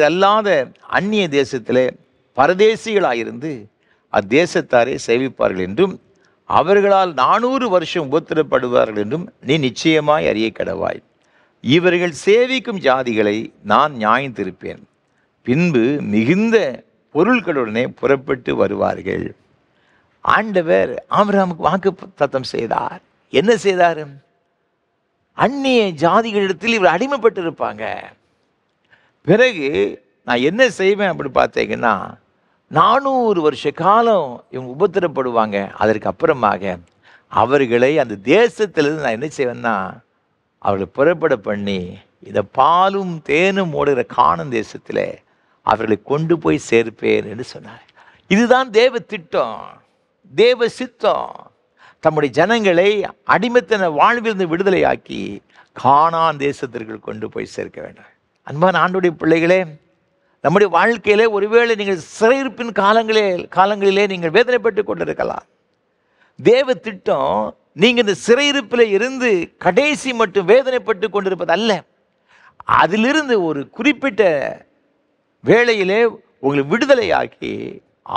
அல்லாத அந்நிய தேசத்திலே பரதேசிகளாயிருந்து அத்தேசத்தாரை சேவிப்பார்கள் என்றும் அவர்களால் 400 வருஷம் உபத்திரப்படுவார்கள் என்றும் நீ நிச்சயமாய் அறிய கடவாய். இவர்கள் சேவிக்கும் ஜாதிகளை நான் நியாயம் தீர்ப்பேன், பின்பு மிகுந்த பொருள்களுடனே புறப்பட்டு வருவார்கள். ஆண்டவர் ஆபிரகாமுக்கு வாக்கு தத்தம் செய்தார். என்ன செய்தார்? அந்நிய ஜாதிகளிடத்தில் இவர் அடிமைப்பட்டு இருப்பாங்க. பிறகு நான் என்ன செய்வேன் அப்படி பார்த்தீங்கன்னா, 400 வருஷ காலம் இவங்க உபத்திரப்படுவாங்க. அதற்கு அப்புறமாக அவர்களை அந்த தேசத்திலிருந்து நான் என்ன செய்வேன்னா, அவர்களை புறப்பட பண்ணி இந்த பாலும் தேனும் ஓடுகிற கானான் தேசத்தில் அவர்களை கொண்டு போய் சேர்ப்பேன் என்று சொன்னார். இதுதான் தேவ திட்டம், தேவ சித்தம். தம்முடைய ஜனங்களை அடிமைத்தன வாழ்விலிருந்து விடுதலையாக்கி கானான் தேசத்திற்கு கொண்டு போய் சேர்க்க வேண்டும். அன்பான ஆண்டவருடைய பிள்ளைகளே, நம்முடைய வாழ்க்கையிலே ஒருவேளை நீங்கள் சிறையிருப்பின் காலங்களிலே நீங்கள் வேதனைப்பட்டு கொண்டிருக்கலாம். தேவ திட்டம் நீங்கள் இந்த சிறையிருப்பில் இருந்து கடைசி மட்டும் வேதனைப்பட்டு கொண்டிருப்பது அல்ல. அதிலிருந்து ஒரு குறிப்பிட்ட வேளையிலே உங்களை விடுதலையாக்கி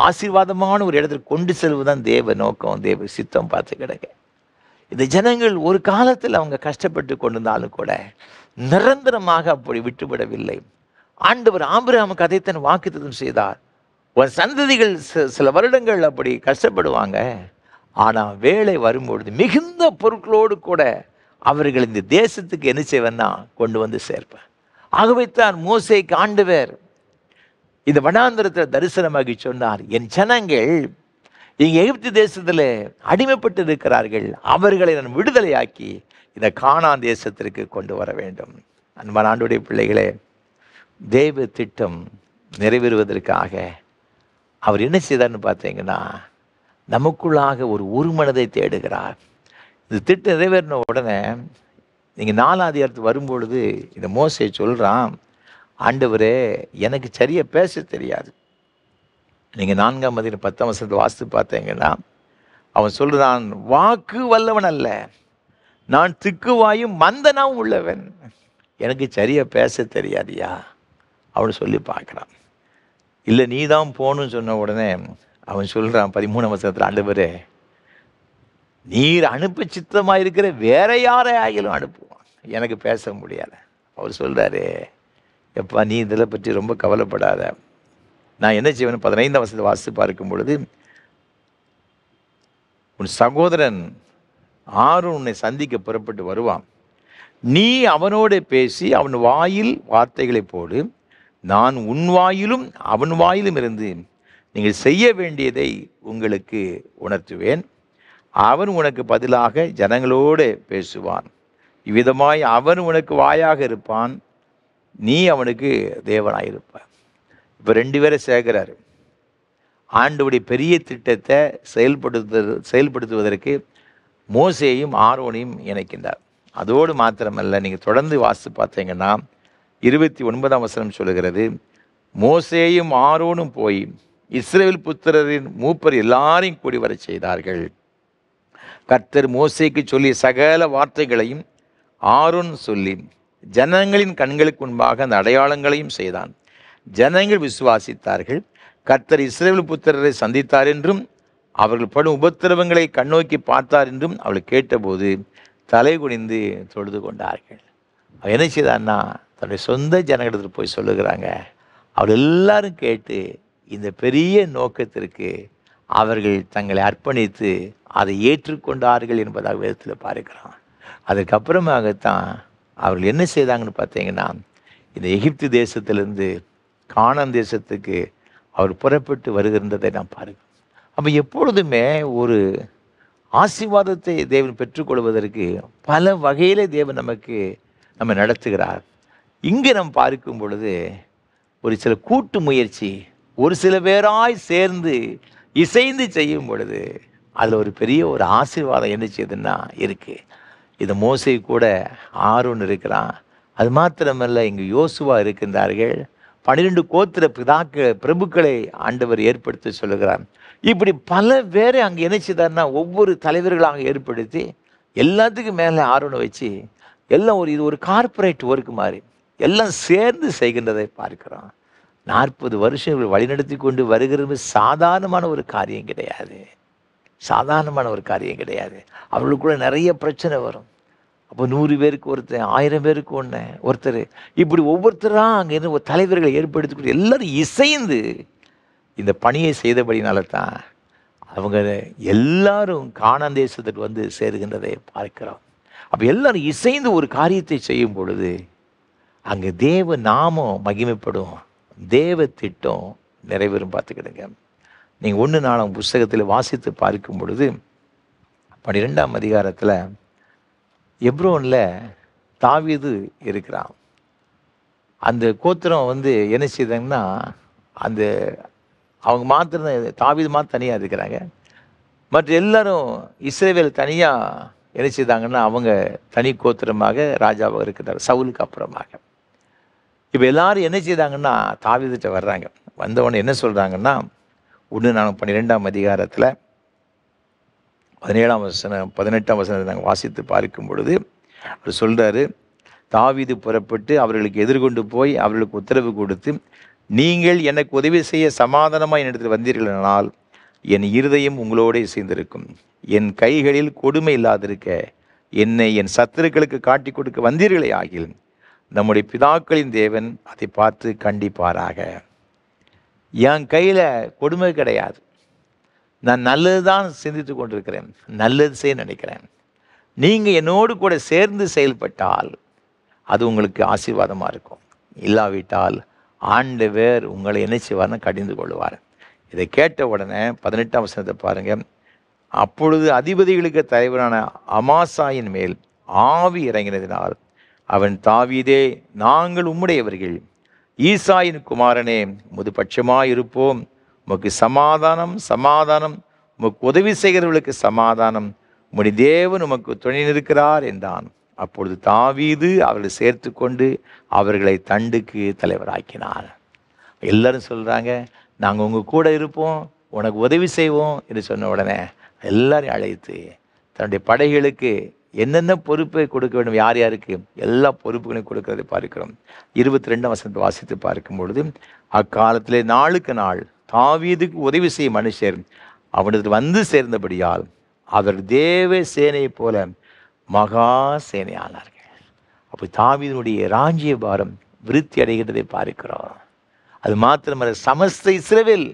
ஆசீர்வாதமான ஒரு இடத்துக்கு கொண்டு செல்வதுதான் தேவ நோக்கம், தேவ சித்தம். பார்த்து கிடக்க இந்த ஜனங்கள் ஒரு காலத்தில் அவங்க கஷ்டப்பட்டு கொண்டிருந்தாலும் கூட நிரந்தரமாக அப்படி விட்டுவிடவில்லை. ஆண்டவர் ஆபிரகாமுக்கு அதைத்தான் வாக்குத்தத்தம் செய்தார். உன் சந்ததிகள் சில வருடங்கள் அப்படி கஷ்டப்படுவாங்க, ஆனால் வேலை வரும்பொழுது மிகுந்த பொருட்களோடு கூட அவர்கள் இந்த தேசத்துக்கு என்ன செய்வேன்னா கொண்டு வந்து சேர்ப்பேன். ஆகவே தான் மோசேக்கு ஆண்டவர் இந்த வனாந்தரத்தில் தரிசனமாகி சொன்னார், என் ஜனங்கள் இங்கே எகிப்து தேசத்தில் அடிமைப்பட்டு இருக்கிறார்கள், அவர்களை நான் விடுதலையாக்கி இந்த கானான் தேசத்திற்கு கொண்டு வர வேண்டும். அன்பான ஆண்டவருடைய பிள்ளைகளே, தேவ திட்டம் நிறைவேறுவதற்காக அவர் என்ன செய்தார்னு பார்த்தீங்கன்னா, நமக்குள்ளாக ஒரு மனதை தேடுகிறார். இந்த திட்டம் நிறைவேறின உடனே நீங்கள் 4ஆம் அதிகாரத்துக்கு வரும்பொழுது இந்த மோசே சொல்கிறான், ஆண்டவரே எனக்கு சரியாக பேச தெரியாது. நீங்கள் 4ஆம் அதிகாரம் 10ஆம் வசனத்தை வாசித்து பார்த்தீங்கன்னா அவன் சொல்கிறான், வாக்கு வல்லவன் அல்ல, நான் திக்குவாயும் மந்தனாவும் உள்ளவன், எனக்கு சரியாக பேச தெரியாதியா அவனு சொல்லி பார்க்குறான். இல்லை நீ தான் போகணுன்னு சொன்ன உடனே அவன் சொல்கிறான் 13ஆம் வசனத்தில், ஆண்டவரே நீர் அனுப்ப சித்தமாக இருக்கிற வேற யாரை ஆகிலும் அனுப்புவான், எனக்கு பேச முடியாது. அவர் சொல்கிறாரு, எப்பா நீ இதில் பற்றி ரொம்ப கவலைப்படாத, நான் என்ன செய்வேன் 15ஆம் வசனத்தை வாசித்து பார்க்கும் பொழுது, உன் சகோதரன் ஆரோன் உன்னை சந்திக்க புறப்பட்டு வருவான், நீ அவனோடு பேசி அவன் வாயில் வார்த்தைகளை போடு, நான் உன் வாயிலும் அவன் வாயிலும் இருந்து நீங்கள் செய்ய வேண்டியதை உங்களுக்கு உணர்த்துவேன், அவன் உனக்கு பதிலாக ஜனங்களோடு பேசுவான், இவ்விதமாய் அவன் உனக்கு வாயாக இருப்பான், நீ அவனுக்கு தேவனாயிருப்பான். இப்போ 2 பேரை சேர்க்கிறாரு. ஆண்டவருடைய பெரிய திட்டத்தை செயல்படுத்துவதற்கு மோசேயும் ஆரோனையும் இணைக்கின்றார். அதோடு மாத்திரமல்ல, நீங்கள் தொடர்ந்து வாசித்து பார்த்தீங்கன்னா 29ஆம் வசனம் சொல்லுகிறது, மோசேயும் ஆரோனும் போய் இஸ்ரவேல் புத்திரரின் மூப்பர் எல்லாரையும் கூடி வர செய்தார்கள். கர்த்தர் மோசேக்கு சொல்லிய சகல வார்த்தைகளையும் ஆரோன் சொல்லி ஜனங்களின் கண்களுக்கு முன்பாக அந்த அடையாளங்களையும் செய்தான். ஜனங்கள் விசுவாசித்தார்கள். கர்த்தர் இஸ்ரவேல் புத்திரரை சந்தித்தார் என்றும் அவர்கள் படும் உபத்திரவங்களை கண்ணோக்கி பார்த்தார் என்றும் அவள் கேட்டபோது தலை குனிந்து தொழுது கொண்டார்கள். அவன் என்ன செய்தான்னா தன்னுடைய சொந்த ஜனங்களிடத்தில் போய் சொல்லுகிறாங்க. அவர் எல்லாரும் கேட்டு இந்த பெரிய நோக்கத்திற்கு அவர்கள் தங்களை அர்ப்பணித்து அதை ஏற்றுக்கொண்டார்கள் என்பதாக வேதத்தில் பார்க்கிறோம். அதுக்கப்புறமாகத்தான் அவர்கள் என்ன செய்தாங்கன்னு பார்த்தீங்கன்னா, இந்த எகிப்து தேசத்திலிருந்து கானான் தேசத்துக்கு அவர் புறப்பட்டு வருகின்றதை நாம் பார்க்கிறோம். அப்போ எப்பொழுதுமே ஒரு ஆசீர்வாதத்தை தேவன் பெற்றுக்கொள்வதற்கு பல வகையில் தேவன் நம்ம நடத்துகிறார். இங்கே நாம் பார்க்கும் பொழுது ஒரு சில கூட்டு முயற்சி, ஒரு சில பேராய் சேர்ந்து இசைந்து செய்யும் பொழுது அதில் ஒரு பெரிய ஒரு ஆசீர்வாதம் என்ன செய்யுதுன்னா இருக்குது. இது மோசே கூட ஆரோன் இருக்கிறான். அது மாத்திரமல்ல, இங்கு யோசுவா இருக்கின்றார்கள். 12 கோத்திர பிரபுக்களை ஆண்டவர் ஏற்படுத்தி சொல்லுகிறார். இப்படி பல பேரை அங்கே என்ன செய்தார்னா ஒவ்வொரு தலைவர்களாக ஏற்படுத்தி எல்லாத்துக்கும் மேலே ஆரோனை வச்சு எல்லாம் இது ஒரு கார்ப்பரேட் ஒர்க் மாதிரி எல்லாம் சேர்ந்து செய்கின்றதை பார்க்கிறோம். 40 வருஷம் வழிநடத்தி கொண்டு வருகிறது சாதாரணமான ஒரு காரியம் கிடையாது. சாதாரணமான ஒரு காரியம் கிடையாது. அவர்களுக்குள்ள நிறைய பிரச்சனை வரும். அப்போ 100 பேருக்கு ஒருத்தர், 1000 பேருக்கு ஒருத்தர், இப்படி ஒவ்வொருத்தராக அங்கே இருந்து ஒரு தலைவர்களை ஏற்படுத்தி எல்லாரும் இசைந்து இந்த பணியை செய்தபடினால தான் அவங்க எல்லாரும் கானான் தேசத்துக்கு வந்து சேருகின்றதை பார்க்கிறோம். அப்போ எல்லாரும் இசைந்து ஒரு காரியத்தை செய்யும் பொழுது அங்கே தேவ நாமம் மகிமைப்படும், தேவ திட்டம் நிறைவேறும். பார்த்துக்கிடுங்க. நீங்கள் 1 நாளாம் புஸ்தகத்தில் வாசித்து பார்க்கும் பொழுது 12ஆம் அதிகாரத்தில் எப்ரோனில் தாவீது இருக்கிறான். அந்த கோத்திரம் என்ன செய்தாங்கன்னா, அந்த அவங்க மாத்திரம் தாவீது மாத்திரம் தனியாக இருக்கிறாங்க. மற்ற எல்லாரும் இஸ்ரவேல் தனியாக என்ன செய்தாங்கன்னா அவங்க தனி கோத்திரமாக ராஜாவாக இருக்கிறார் சவுலுக்கு அப்புறமாக. இப்போ எல்லாரும் என்ன செய்தாங்கன்னா தாவீதுகிட்ட வர்றாங்க. வந்தவொடனே என்ன சொல்கிறாங்கன்னா, 1 நாளாம் 12ஆம் அதிகாரத்தில் 17ஆம் வசனம் 18ஆம் வசனத்தை நாங்கள் வாசித்து பார்க்கும் பொழுது அவர் சொல்கிறாரு, தாவீது புறப்பட்டு அவர்களுக்கு எதிர்கொண்டு போய் அவர்களுக்கு உத்தரவு கொடுத்து, நீங்கள் எனக்கு உதவி செய்ய சமாதானமாக என்னிடத்தில் வந்தீர்களானால் என் இருதயம் உங்களோடு இசைந்திருக்கும். என் கைகளில் கொடுமை இல்லாதிருக்க என்னை என் சத்துருக்களுக்கு காட்டி கொடுக்க வந்தீர்களே ஆகில் நம்முடைய பிதாக்களின் தேவன் அதை பார்த்து கண்டிப்பாராக. என் கையில் கொடுமை கிடையாது. நான் நல்லது தான் சிந்தித்து கொண்டிருக்கிறேன், நல்லது செய்ய நினைக்கிறேன். நீங்கள் என்னோடு கூட சேர்ந்து செயல்பட்டால் அது உங்களுக்கு ஆசீர்வாதமாக இருக்கும். இல்லாவிட்டால் ஆண்டவர் உங்களை என்ன செய்வார்னு கடிந்து கொள்வார். இதை கேட்ட உடனே 18ஆம் வசனத்தை பாருங்கள். அப்பொழுது அதிபதிகளுக்கு தலைவரான அமாசாயின் மேல் ஆவி இறங்கினதினால் அவன், தாவீதே, நாங்கள் உம்முடையவர்கள், ஈசாயின் குமாரனே, உமது பட்சமாய் இருப்போம். உமக்கு சமாதானம், சமாதானம். உமக்கு உதவி செய்கிறவர்களுக்கு சமாதானம். உம்முடைய தேவன் உமக்கு துணை நிற்கிறார் என்றான். அப்பொழுது தாவீது அவர்களை சேர்த்து கொண்டு அவர்களை தண்டுக்கு தலைவராக்கினார். எல்லாரும் சொல்கிறாங்க, நாங்கள் உங்கள் கூட இருப்போம், உனக்கு உதவி செய்வோம் என்று சொன்ன உடனே எல்லாரையும் அழைத்து தன்னுடைய படைகளுக்கு என்னென்ன பொறுப்பை கொடுக்க வேண்டும், யார் யாருக்கு எல்லா பொறுப்புகளையும் கொடுக்கறதை பார்க்கிறோம். 22ஆம் வசனத்தை வாசித்து பார்க்கும் பொழுது, அக்காலத்திலே நாளுக்கு நாள் தாவீதுக்கு உதவி செய்யும் மனுஷர் அவனிடத்தில் வந்து சேர்ந்தபடியால் அவர் தேவ சேனையை போல மகா சேனையானார்கள். அப்போ தாவீதுடைய ராஜ்ய பாரம் விருத்தி அடைகின்றதை பார்க்கிறோம். அது மாத்திரமல்ல, சமஸ்த இஸ்ரவேல்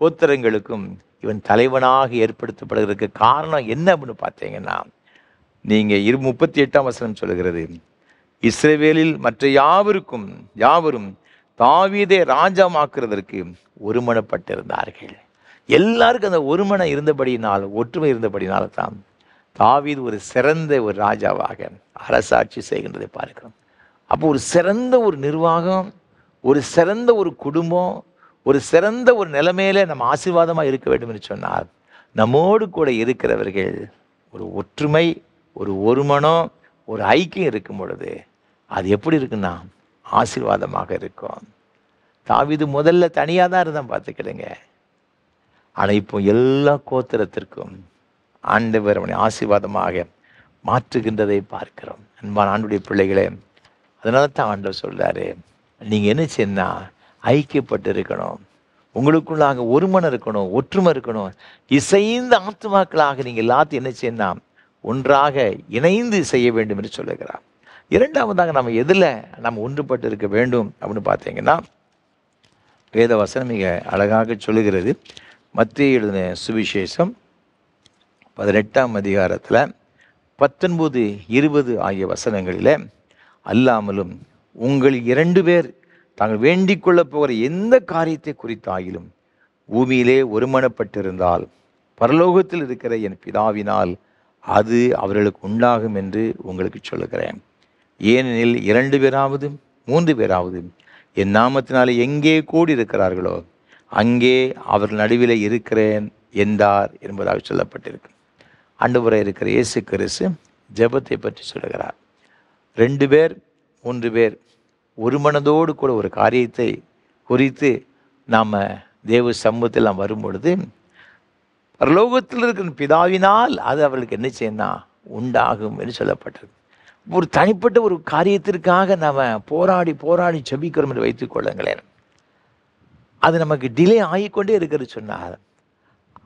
கோத்திரங்களுக்கும் இவன் தலைவனாக ஏற்படுத்தப்படுகிறதுக்கு காரணம் என்ன அப்படின்னு பார்த்தீங்கன்னா, நீங்கள் 38ஆம் வசனம் சொல்லுகிறது, இஸ்ரவேலில் மற்ற யாவரும் தாவீதை ராஜாமாக்குறதற்கு ஒருமனப்பட்டிருந்தார்கள். எல்லாருக்கும் அந்த ஒருமனை இருந்தபடியினால், ஒற்றுமை இருந்தபடினால தான் தாவீது ஒரு சிறந்த ஒரு ராஜாவாக அரசாட்சி செய்கின்றதை பார்க்கிறோம். அப்போ ஒரு சிறந்த ஒரு நிர்வாகம், ஒரு சிறந்த ஒரு குடும்பம், ஒரு சிறந்த ஒரு நிலைமையில நம்ம ஆசீர்வாதமாக இருக்க வேண்டும் என்று சொன்னால், நம்மோடு கூட இருக்கிறவர்கள் ஒரு ஒற்றுமை, ஒரு ஒருமனம், ஒரு ஐக்கியம் இருக்கும் பொழுது அது எப்படி இருக்குன்னா ஆசீர்வாதமாக இருக்கும். தாவீது முதல்ல தனியாக தான் இருந்தான், பார்த்துக்கிடுங்க. ஆனால் இப்போ எல்லா கோத்திரத்திற்கும் ஆண்டவர் அவனை ஆசீர்வாதமாக மாற்றுகின்றதை பார்க்கிறோம். அன்பான ஆண்டுடைய பிள்ளைகளே, அதனால தான் ஆண்டவர் சொல்றாரு, நீங்கள் என்ன செய்யணும்னா ஐக்கியப்பட்டு இருக்கணும், உங்களுக்குள்ளாக ஒருமனம் இருக்கணும், ஒற்றுமை இருக்கணும். இசைந்த ஆத்துமாக்களாக நீங்கள் எல்லாத்தையும் என்ன செய்யணும், ஒன்றாக இணைந்து செய்ய வேண்டும் என்று சொல்லுகிறார். இரண்டாவதாக நம்ம எதில் நம்ம ஒன்றுபட்டு இருக்க வேண்டும் அப்படின்னு பார்த்தீங்கன்னா, வேத வசனம் மிக அழகாக சொல்லுகிறது. மத்தேயு எழுதின சுவிசேஷம் 18ஆம் அதிகாரத்தில் 19, 20 ஆகிய வசனங்களில், அல்லாமலும் உங்கள் 2 பேர் தாங்கள் வேண்டிக் கொள்ளப் போகிற எந்த காரியத்தை குறித்தாயிலும் பூமியிலே ஒருமனப்பட்டிருந்தால் பரலோகத்தில் இருக்கிற என் பிதாவினால் அது அவர்களுக்கு உண்டாகும் என்று உங்களுக்கு சொல்லுகிறேன். ஏனெனில் 2 பேராவது 3 பேராவது என் நாமத்தினாலே எங்கே கூடி இருக்கிறார்களோ அங்கே அவர்கள் நடுவில் இருக்கிறேன் என்றார் என்பதாக சொல்லப்பட்டிருக்கு. ஆண்டவராக இருக்கிற இயேசு கிறிஸ்து ஜெபத்தை பற்றி சொல்லுகிறார். 2 பேர் 3 பேர் ஒரு மனதோடு கூட ஒரு காரியத்தை குறித்து நாம் தேவ சமூகத்தில் நாம் வரும்பொழுது பரலோகத்தில் இருக்கிற பிதாவினால் அது அவர்களுக்கு என்ன செய்யணும் உண்டாகும் என்று சொல்லப்பட்டது. ஒரு தனிப்பட்ட ஒரு காரியத்திற்காக நாம் போராடி ஜெபிக்கிறோம் என்று வைத்துக் கொள்ளுங்களேன். அது நமக்கு டிலே ஆகிக்கொண்டே இருக்கிறது சொன்னால்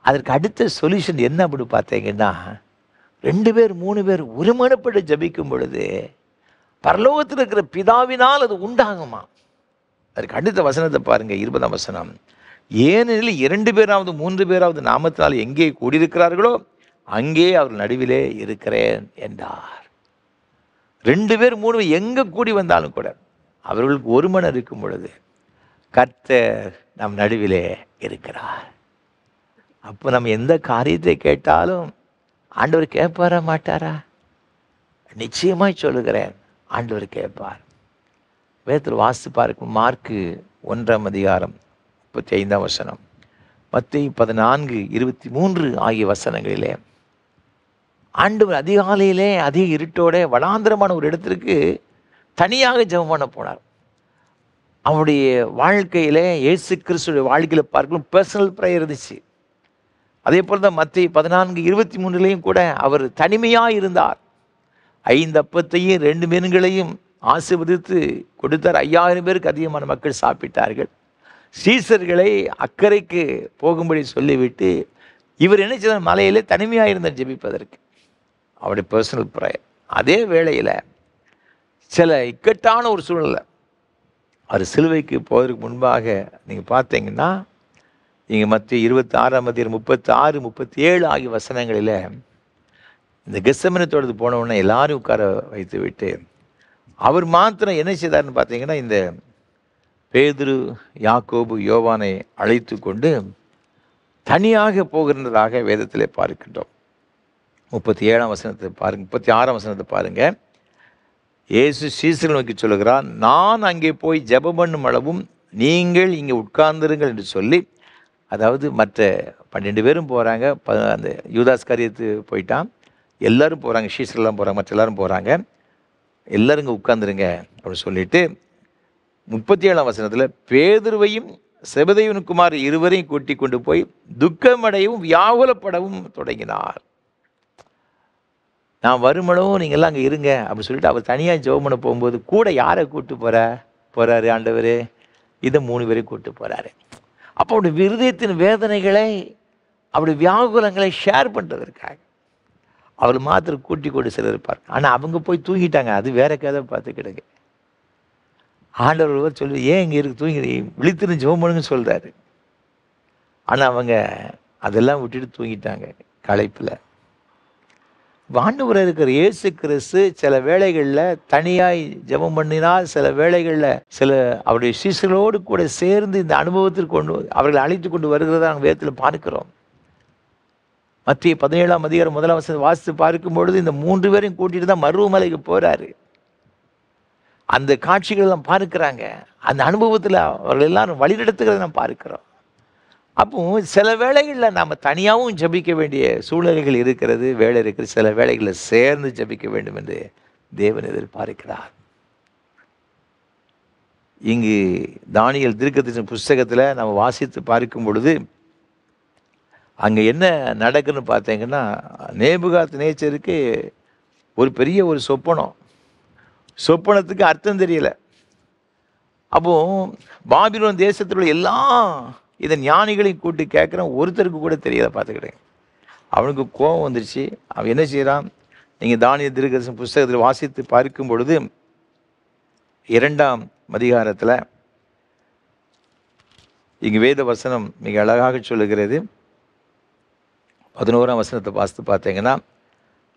அதற்கு அடுத்த சொல்யூஷன் என்ன அப்படின்னு பார்த்தீங்கன்னா, 2 பேர் 3 பேர் ஒருமனப்பட்டு ஜெபிக்கும் பொழுது பரலோகத்தில் இருக்கிற பிதாவினால் அது உண்டாகுமா. அதற்கு அடுத்த வசனத்தை பாருங்க, 20ஆம் வசனம். ஏனெனில் 2 பேராவது 3 பேராவது நாமத்தினால் எங்கே கூடியிருக்கிறார்களோ அங்கே அவர் நடுவிலே இருக்கிறேன் என்றார். 2 பேர் 3 பேர் எங்கே கூடி வந்தாலும் கூட அவர்களுக்கு ஒரு மனம் இருக்கும் பொழுது கர்த்தர் நம் நடுவிலே இருக்கிறார். அப்போ நம்ம எந்த காரியத்தை கேட்டாலும் ஆண்டவர் கேட்பாரா மாட்டாரா? நிச்சயமாய் சொல்லுகிறேன், ஆண்டவர் கேட்பார். வேதத்தில் வாசித்து பார்க்கும் மார்க்கு 1ஆம் அதிகாரம் 35ஆம் வசனம், மத்தேயு 14, 23 ஆகிய வசனங்களிலே ஆண்டவர் அதிகாலையிலே அதிக இருட்டோட வனாந்திரமான ஒரு இடத்திற்கு தனியாக ஜெபம் பண்ண போனார். அவருடைய வாழ்க்கையிலே இயேசு கிறிஸ்துடைய வாழ்க்கையில் பார்க்கணும் பர்சனல் ப்ரேயர் இருந்துச்சு. அதே போல் தான் மத்தேயு 14, 23 கூட அவர் தனிமையாக இருந்தார். 5 அப்பத்தையும் 2 மீன்களையும் ஆசீர்வதித்து கொடுத்தார். 5000 பேருக்கு அதிகமான மக்கள் சாப்பிட்டார்கள். சீசர்களை அக்கறைக்கு போகும்படி சொல்லிவிட்டு இவர் என்ன செய்தார், மலையிலே தனிமையாக இருந்தார் ஜெபிப்பதற்கு. அவருடைய பர்சனல் ப்ரேயர். அதே வேளையில் சில இக்கட்டான ஒரு சூழலை அவர் சிலுவைக்கு போவதற்கு முன்பாக நீங்கள் பார்த்தீங்கன்னா, இங்கே மத்திய 26ஆம் அதிகாரம் 36, 37 ஆகிய வசனங்களில் இந்த கெத்செமனே தோட்டத்து போன உடனே எல்லாரும் உட்கார வைத்து விட்டு அவர் மாத்திரம் என்ன செய்தார்னு பார்த்தீங்கன்னா, இந்த பேதுரு, யாக்கோபு, யோவானை அழைத்து கொண்டு தனியாக போகின்றதாக வேதத்திலே பார்க்கின்றோம். 37ஆம் வசனத்தை பாருங்க, 36ஆம் வசனத்தை பாருங்க. இயேசு சீசரை நோக்கி சொல்லுகிறார், நான் அங்கே போய் ஜெபம் பண்ணும் அளவும் நீங்கள் இங்கே உட்கார்ந்துருங்கள் என்று சொல்லி, அதாவது மற்ற 12 பேரும் போகிறாங்க, அந்த யூதாஸ் காரியத்து போயிட்டான், எல்லோரும் போகிறாங்க, சீசரெல்லாம் போகிறாங்க, மற்ற எல்லோரும் போகிறாங்க, எல்லோரும் இங்கே உட்கார்ந்துருங்க அப்படின்னு சொல்லிட்டு 37ஆம் வசனத்தில் பேதுருவையும் செபதேயுவின் குமார் இருவரையும் கூட்டி கொண்டு போய் துக்கமடையவும் வியாகுலப்படவும் தொடங்கினார். நான் வருமளவும் நீங்கள்லாம் அங்கே இருங்க அப்படின்னு சொல்லிட்டு அவர் தனியாக ஜெபம் பண்ண போகும்போது கூட யாரை கூப்பிட்டு போகிறாரு ஆண்டவர்? இதை 3 பேரையும் கூப்பிட்டு போகிறாரு. அப்போ அவருடைய இருதயத்தின் வேதனைகளை அவருடைய வியாகுலங்களை ஷேர் பண்ணுறதற்காக அவர் மாத்திரம் கூட்டி கொண்டு சிலர் இருப்பார். ஆனால் அவங்க போய் தூங்கிட்டாங்க, அது வேற கதை பார்த்துக்கிடுங்க. ஆண்டவர் சொல்லி ஏன் இங்கே இருக்கு தூங்கி விழித்திருந்து ஜெபம் பண்ணுங்கன்னு சொல்கிறாரு. ஆனால் அவங்க அதெல்லாம் விட்டுட்டு தூங்கிட்டாங்க களைப்பில். ஆண்டவராக இருக்கிற இயேசு கிறிஸ்து சில வேளைகளில் தனியாய் ஜெபம் பண்ணினால், சில வேளைகளில் சில அவருடைய சீசர்களோடு கூட சேர்ந்து இந்த அனுபவத்திற்கு அவர்களை அழைத்து கொண்டு வருகிறத நாங்கள் வேதத்தில் பார்க்கிறோம். மத்திய 17ஆம் அதிகாரம் 1ஆம் வசனத்தை வாசித்து பார்க்கும் பொழுது இந்த 3 பேரையும் கூட்டிட்டு தான் மருவமலைக்கு போகிறாரு. அந்த காட்சிகள் எல்லாம் பார்க்குறாங்க. அந்த அனுபவத்தில் அவர்கள் எல்லாரும் வழிநடத்துகிறத நாம் பார்க்கிறோம். அப்போ சில வேளைகளில் நாம் தனியாகவும் ஜெபிக்க வேண்டிய சூழ்நிலைகள் இருக்கிறது, வேலை இருக்கிறது. சில வேளைகளில் சேர்ந்து ஜெபிக்க வேண்டும் என்று தேவன் எதிர்பார்க்கிறார். இங்கு தானியேல் தீர்க்கதரிசன புஸ்தகத்தில் நம்ம வாசித்து பார்க்கும் பொழுது அங்கே என்ன நடக்குன்னு பார்த்தீங்கன்னா, நேபுகாத்நேச்சருக்கு ஒரு பெரிய ஒரு சொப்பனத்துக்கு அர்த்தம் தெரியல. அப்போ பாபிலோன் தேசத்தில் உள்ள எல்லா இதை ஞானிகளையும் கூட்டி கேட்குறான், ஒருத்தருக்கு கூட தெரியலை. பார்த்துக்கிட்டேன். அவனுக்கு கோபம் வந்துருச்சு. அவன் என்ன செய்கிறான், நீங்கள் தானியேல் தீர்க்கதரிசன புஸ்தகத்தில் வாசித்து பார்க்கும் பொழுது 2ஆம் அதிகாரத்தில் இங்கு வேத வசனம் மிக அழகாக சொல்லுகிறது. 11ஆம் வசனத்தை வாசித்து பார்த்தீங்கன்னா,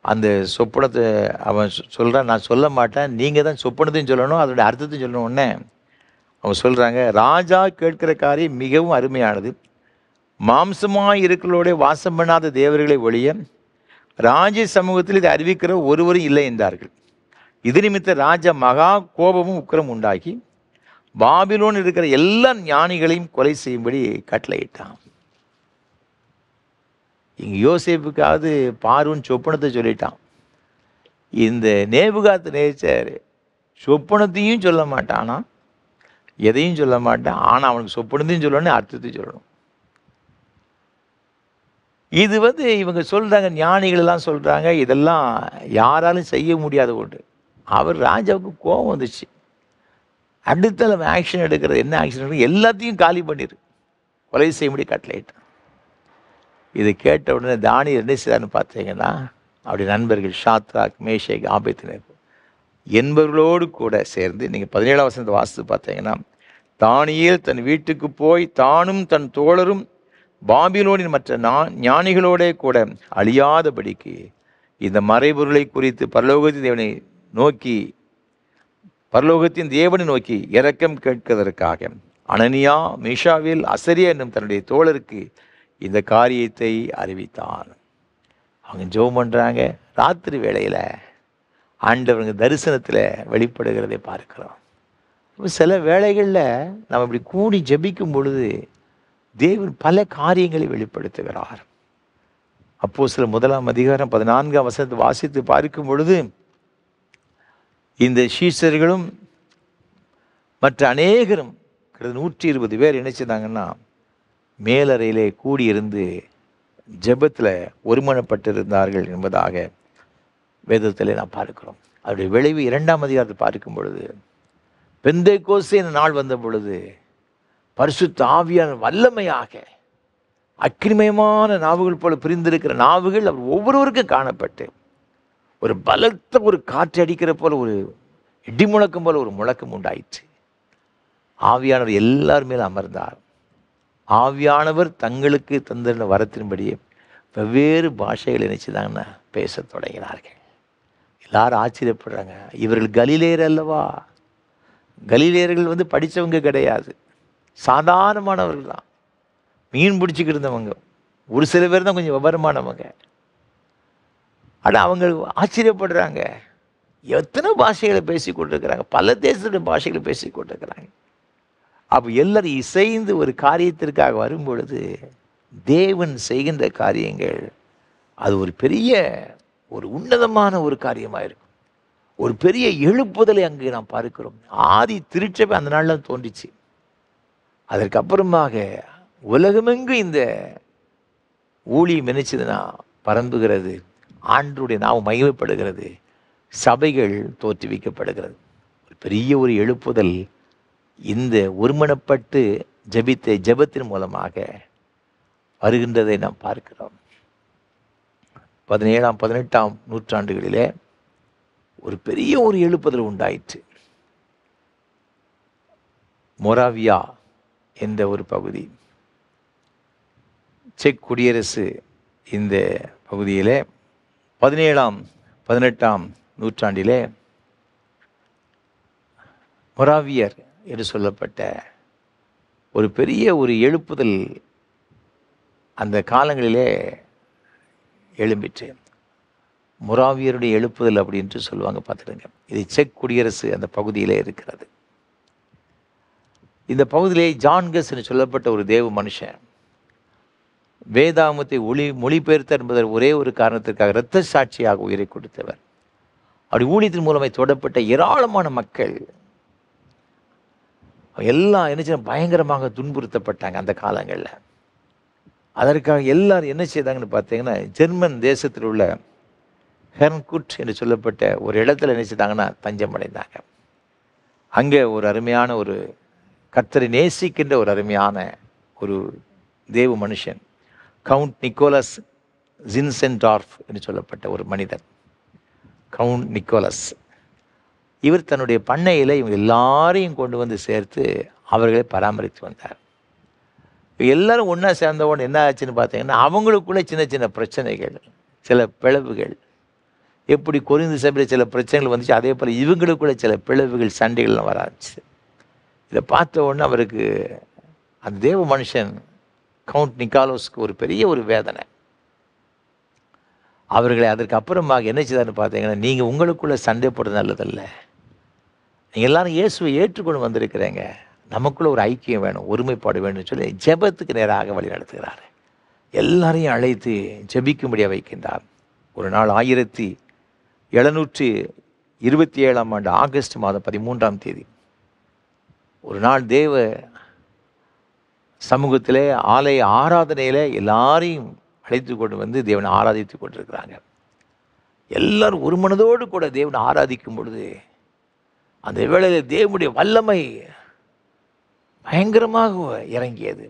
அந்த சொப்பனத்தை அவன் சொல்கிறான், நான் சொல்ல மாட்டேன், நீங்கள் தான் சொப்பனத்தையும் சொல்லணும், அதோடைய அர்த்தத்தையும் சொல்லணும். உடனே அவங்க சொல்கிறாங்க, ராஜா கேட்கிற காரியம் மிகவும் அருமையானது. மாம்சமாக இருக்கிறவருடைய வாசம் பண்ணாத தேவர்களை ஒழிய ராஜ சமூகத்தில் இதை அறிவிக்கிற ஒருவரும் இல்லை என்றார்கள். இது நிமித்த ராஜா மகா கோபமும் உக்கிரம் உண்டாகி பாபிலோன் இருக்கிற எல்லா ஞானிகளையும் கொலை செய்யும்படி கட்டளையிட்டான். இங்கே யோசேப்புக்காவது பார்வோன் சொப்பனத்தை சொல்லிட்டான். இந்த நேபுகாத்நேச்சர் சொப்பனத்தையும் சொல்ல மாட்டானா, எதையும் சொல்ல மாட்டான். ஆனால் அவனுக்கு சொப்பனத்தையும் சொல்லணும், அர்த்தத்தையும் சொல்லணும். இது இவங்க சொல்கிறாங்க, ஞானிகள் எல்லாம் சொல்கிறாங்க, இதெல்லாம் யாராலும் செய்ய முடியாத ஒன்று. அவர் ராஜாவுக்கு கோபம் வந்துச்சு. அடுத்த ஆக்ஷன் எடுக்கிறது, என்ன ஆக்ஷன் எடுக்கிறது, எல்லாத்தையும் காலி பண்ணிடு, கொலை செய்யும்படி கட்டளையிட்டான். இதை கேட்ட உடனே தானியேல் என்ன செய்தான்னு பார்த்தீங்கன்னா, அப்படி நண்பர்கள் ஷாத்ராக், மேஷேக், ஆபேத்நேகோ என்பவர்களோடு கூட சேர்ந்து, நீங்கள் 17ஆம் வசனத்தை வாசித்து பார்த்தீங்கன்னா, தானியேல் தன் வீட்டுக்கு போய் தானும் தன் தோழரும் பாபிலோனின் மற்ற ஞானிகளோட கூட அழியாதபடிக்கு இந்த மறைபொருளை குறித்து பரலோகத்தின் தேவனை நோக்கி இரக்கம் கேட்கிறதற்காக அனனியா, மீஷாவேல், அசரியா என்னும் தன்னுடைய தோழருக்கு இந்த காரியத்தை அறிவித்தான். அவங்க ஜெபம் பண்ணுறாங்க. ராத்திரி வேளையில் ஆண்டவங்க தரிசனத்தில் வெளிப்படுகிறதை பார்க்கிறோம். சில வேளைகளில் நம்ம இப்படி கூடி ஜெபிக்கும் பொழுது தேவன் பல காரியங்களை வெளிப்படுத்துகிறார். அப்போஸ்தலர் 1ஆம் அதிகாரம் 14ஆம் வசனத்தை வாசித்து பார்க்கும் பொழுது, இந்த சீஷர்களும் மற்ற அநேகரும் 120 பேர் நினைச்சிருந்தாங்கன்னா மேலறையிலே கூடியிருந்து ஜெபத்தில் ஒருமனப்பட்டிருந்தார்கள் என்பதாக வேதத்தில் நாம் பார்க்கிறோம். அவருடைய விளைவு 2ஆம் அதிகாரத்தை பார்க்கும் பொழுது, பெந்தேகோஸ்தே என்ற நாள் வந்த பொழுது பரிசுத்த ஆவியான வல்லமையாக அக்கினிமயமான நாவுகள் போல பிரிந்திருக்கிற நாவுகள் அவர் ஒவ்வொருவருக்கும் காணப்பட்டு, ஒரு பலத்த ஒரு காற்று அடிக்கிற போல, ஒரு இடி முழக்கம் போல ஒரு முழக்கம் உண்டாயிற்று. ஆவியானவர் எல்லார் மேலும் அமர்ந்தார். ஆவியானவர் தங்களுக்கு தந்த வரத்தின்படியே வெவ்வேறு பாஷைகள் நினைச்சுதாங்கன்னா பேச தொடங்கினார்கள். எல்லாரும் ஆச்சரியப்படுறாங்க. இவர்கள் கலிலேயர் அல்லவா? கலிலேயர்கள் படித்தவங்க கிடையாது, சாதாரணமானவர்கள் தான், மீன் பிடிச்சிக்கிட்டு இருந்தவங்க. ஒரு சில பேர் தான் கொஞ்சம் விவரமானவங்க. ஆனால் அவங்க ஆச்சரியப்படுறாங்க, எத்தனை பாஷைகளை பேசி கொண்டிருக்கிறாங்க, பல தேசத்துடைய பாஷைகளை பேசி கொண்டிருக்கிறாங்க. அப்போ எல்லாரும் இசைந்து ஒரு காரியத்திற்காக வரும்பொழுது தேவன் செய்கின்ற காரியங்கள் அது ஒரு பெரிய ஒரு உன்னதமான ஒரு காரியமாக இருக்கும். ஒரு பெரிய எழுப்புதலை அங்கே நாம் பார்க்கிறோம். ஆதி திருச்சபை அந்த நாளில் தோன்றிச்சு. அதற்கு அப்புறமாக உலகமெங்கு இந்த ஊழியம் நினைச்சதுன்னா பரம்புகிறது, ஆண்டருடைய நாமம் மகிமைப்படுகிறது, சபைகள் தோற்றுவிக்கப்படுகிறது. ஒரு பெரிய ஒரு எழுப்புதல் இந்த ஒருமனப்பட்டு ஜெபித்த ஜெபத்தின் மூலமாக வருகின்றதை நாம் பார்க்கிறோம். 17ஆம் 18ஆம் நூற்றாண்டுகளிலே ஒரு பெரிய ஒரு எழுப்புதல் உண்டாயிற்று. மொராவியா என்ற ஒரு பகுதி, செக் குடியரசு, இந்த பகுதியிலே 17ஆம் 18ஆம் நூற்றாண்டிலே மொராவியர் என்று சொல்லப்பட்ட ஒரு பெரிய ஒரு எழுப்புதல் அந்த காலங்களிலே எழும்பிற்று. மொராவியருடைய எழுப்புதல் அப்படின்ட்டு சொல்லுவாங்க, பார்த்துடுங்க. இது செக் குடியரசு அந்த பகுதியிலே இருக்கிறது. இந்த பகுதியிலே ஜான்கஸ் என்று சொல்லப்பட்ட ஒரு தேவ மனுஷன் வேதாமத்தை மொழிபெயர்த்தார் என்பதற்கு ஒரே ஒரு காரணத்திற்காக இரத்த சாட்சியாக உயிரை கொடுத்தவர். அப்படி ஊழியத்தின் மூலமாய் தொடப்பட்ட ஏராளமான மக்கள் எல்லாம் என்ன பயங்கரமாக துன்புறுத்தப்பட்டாங்க அந்த காலங்களில். அதற்காக எல்லாரும் என்ன செய்தாங்கன்னு பார்த்தீங்கன்னா, ஜெர்மன் தேசத்தில் உள்ள ஹெர்ன்குட் என்று சொல்லப்பட்ட ஒரு இடத்துல என்ன செய்தாங்கன்னா தஞ்சம் அடைந்தாங்க. அங்கே ஒரு அருமையான ஒரு கர்த்தரை நேசிக்கின்ற ஒரு அருமையான ஒரு தேவ மனுஷன், கவுண்ட் நிக்கோலஸ் ஜின்சென்டார்ஃப் என்று சொல்லப்பட்ட ஒரு மனிதன், கவுண்ட் நிக்கோலஸ். இவர் தன்னுடைய பண்ணையில் இவங்க எல்லாரையும் கொண்டு வந்து சேர்த்து அவர்களை பராமரித்து வந்தார். எல்லாரும் ஒன்றா சேர்ந்த உடனே என்ன ஆச்சுன்னு பார்த்தீங்கன்னா, அவங்களுக்குள்ளே சின்ன சின்ன பிரச்சனைகள், சில பிளவுகள், எப்படி கொரிந்து சபையில் சில பிரச்சனைகள் வந்துச்சு, அதே போல் இவங்களுக்குள்ள சில பிளவுகள், சண்டைகள்லாம் வர ஆரம்பிச்சு. இதை பார்த்த உடனே அவருக்கு, அந்த தேவ மனுஷன் கவுண்ட் நிக்காலோஸ்க்கு ஒரு பெரிய ஒரு வேதனை. அவர்களை அதற்கு அப்புறமாக என்ன செய்தார்னு பார்த்தீங்கன்னா, நீங்கள் உங்களுக்குள்ளே சண்டை போடுறது நல்லதல்ல, நீங்கள் எல்லாரும் இயேசுவை ஏற்றுக்கொண்டு வந்திருக்கிறீங்க, நமக்குள்ள ஒரு ஐக்கியம் வேணும், ஒருமைப்பாடு வேணும்னு சொல்லி ஜெபத்துக்கு நேராக வழி நடத்துகிறார். எல்லாரையும் அழைத்து ஜெபிக்கும்படியாக வைக்கின்றார். ஒரு நாள் 1727 ஆகஸ்ட் மாதம் 13 ஒரு நாள் தேவ சமூகத்திலே ஆலய ஆராதனையில் எல்லாரையும் அழைத்து கொண்டு வந்து தேவனை ஆராதித்து கொண்டிருக்கிறாங்க. எல்லாரும் ஒரு மனதோடு கூட தேவனை ஆராதிக்கும் பொழுது அந்த வேளையில் தேவனுடைய வல்லமை பயங்கரமாக இறங்கியது.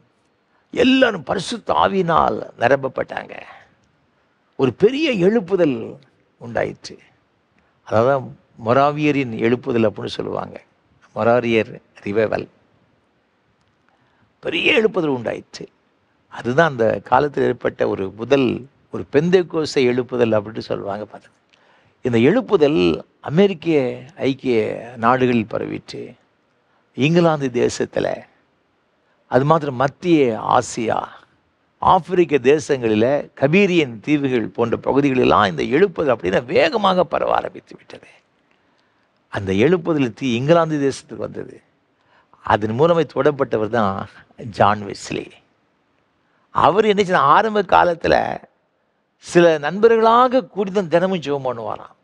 எல்லாரும் பரிசுத்த ஆவியினால் நிரப்பப்பட்டாங்க. ஒரு பெரிய எழுப்புதல் உண்டாயிற்று. அதாவது மொராவியரின் எழுப்புதல் அப்படின்னு சொல்லுவாங்க. மொராவியர் ரிவைவல், பெரிய எழுப்புதல் உண்டாயிற்று. அதுதான் அந்த காலத்தில் ஏற்பட்ட ஒரு பெந்தேகோஸ்தே எழுப்புதல் அப்படின்னு சொல்லுவாங்க. பார்த்தது இந்த எழுப்புதல் அமெரிக்க ஐக்கிய நாடுகளில் பரவிட்டு, இங்கிலாந்து தேசத்தில், அது மாத்திரம் மத்திய ஆசியா, ஆப்பிரிக்க தேசங்களில், கபீரியன் தீவுகள் போன்ற பகுதிகளெல்லாம் இந்த எழுப்புதல் அப்படின்னா வேகமாக பரவ ஆரம்பித்து விட்டது. அந்த எழுப்புதல் தீ இங்கிலாந்து தேசத்துக்கு வந்தது. அதன் மூலமாக தொடப்பட்டவர் தான் ஜான் வெஸ்லி. அவர் என்ன செய்ய, ஆரம்ப காலத்தில் சில நண்பர்களாக கூடிதான் தினமும் ஜெபம் பண்ணுவாராம்.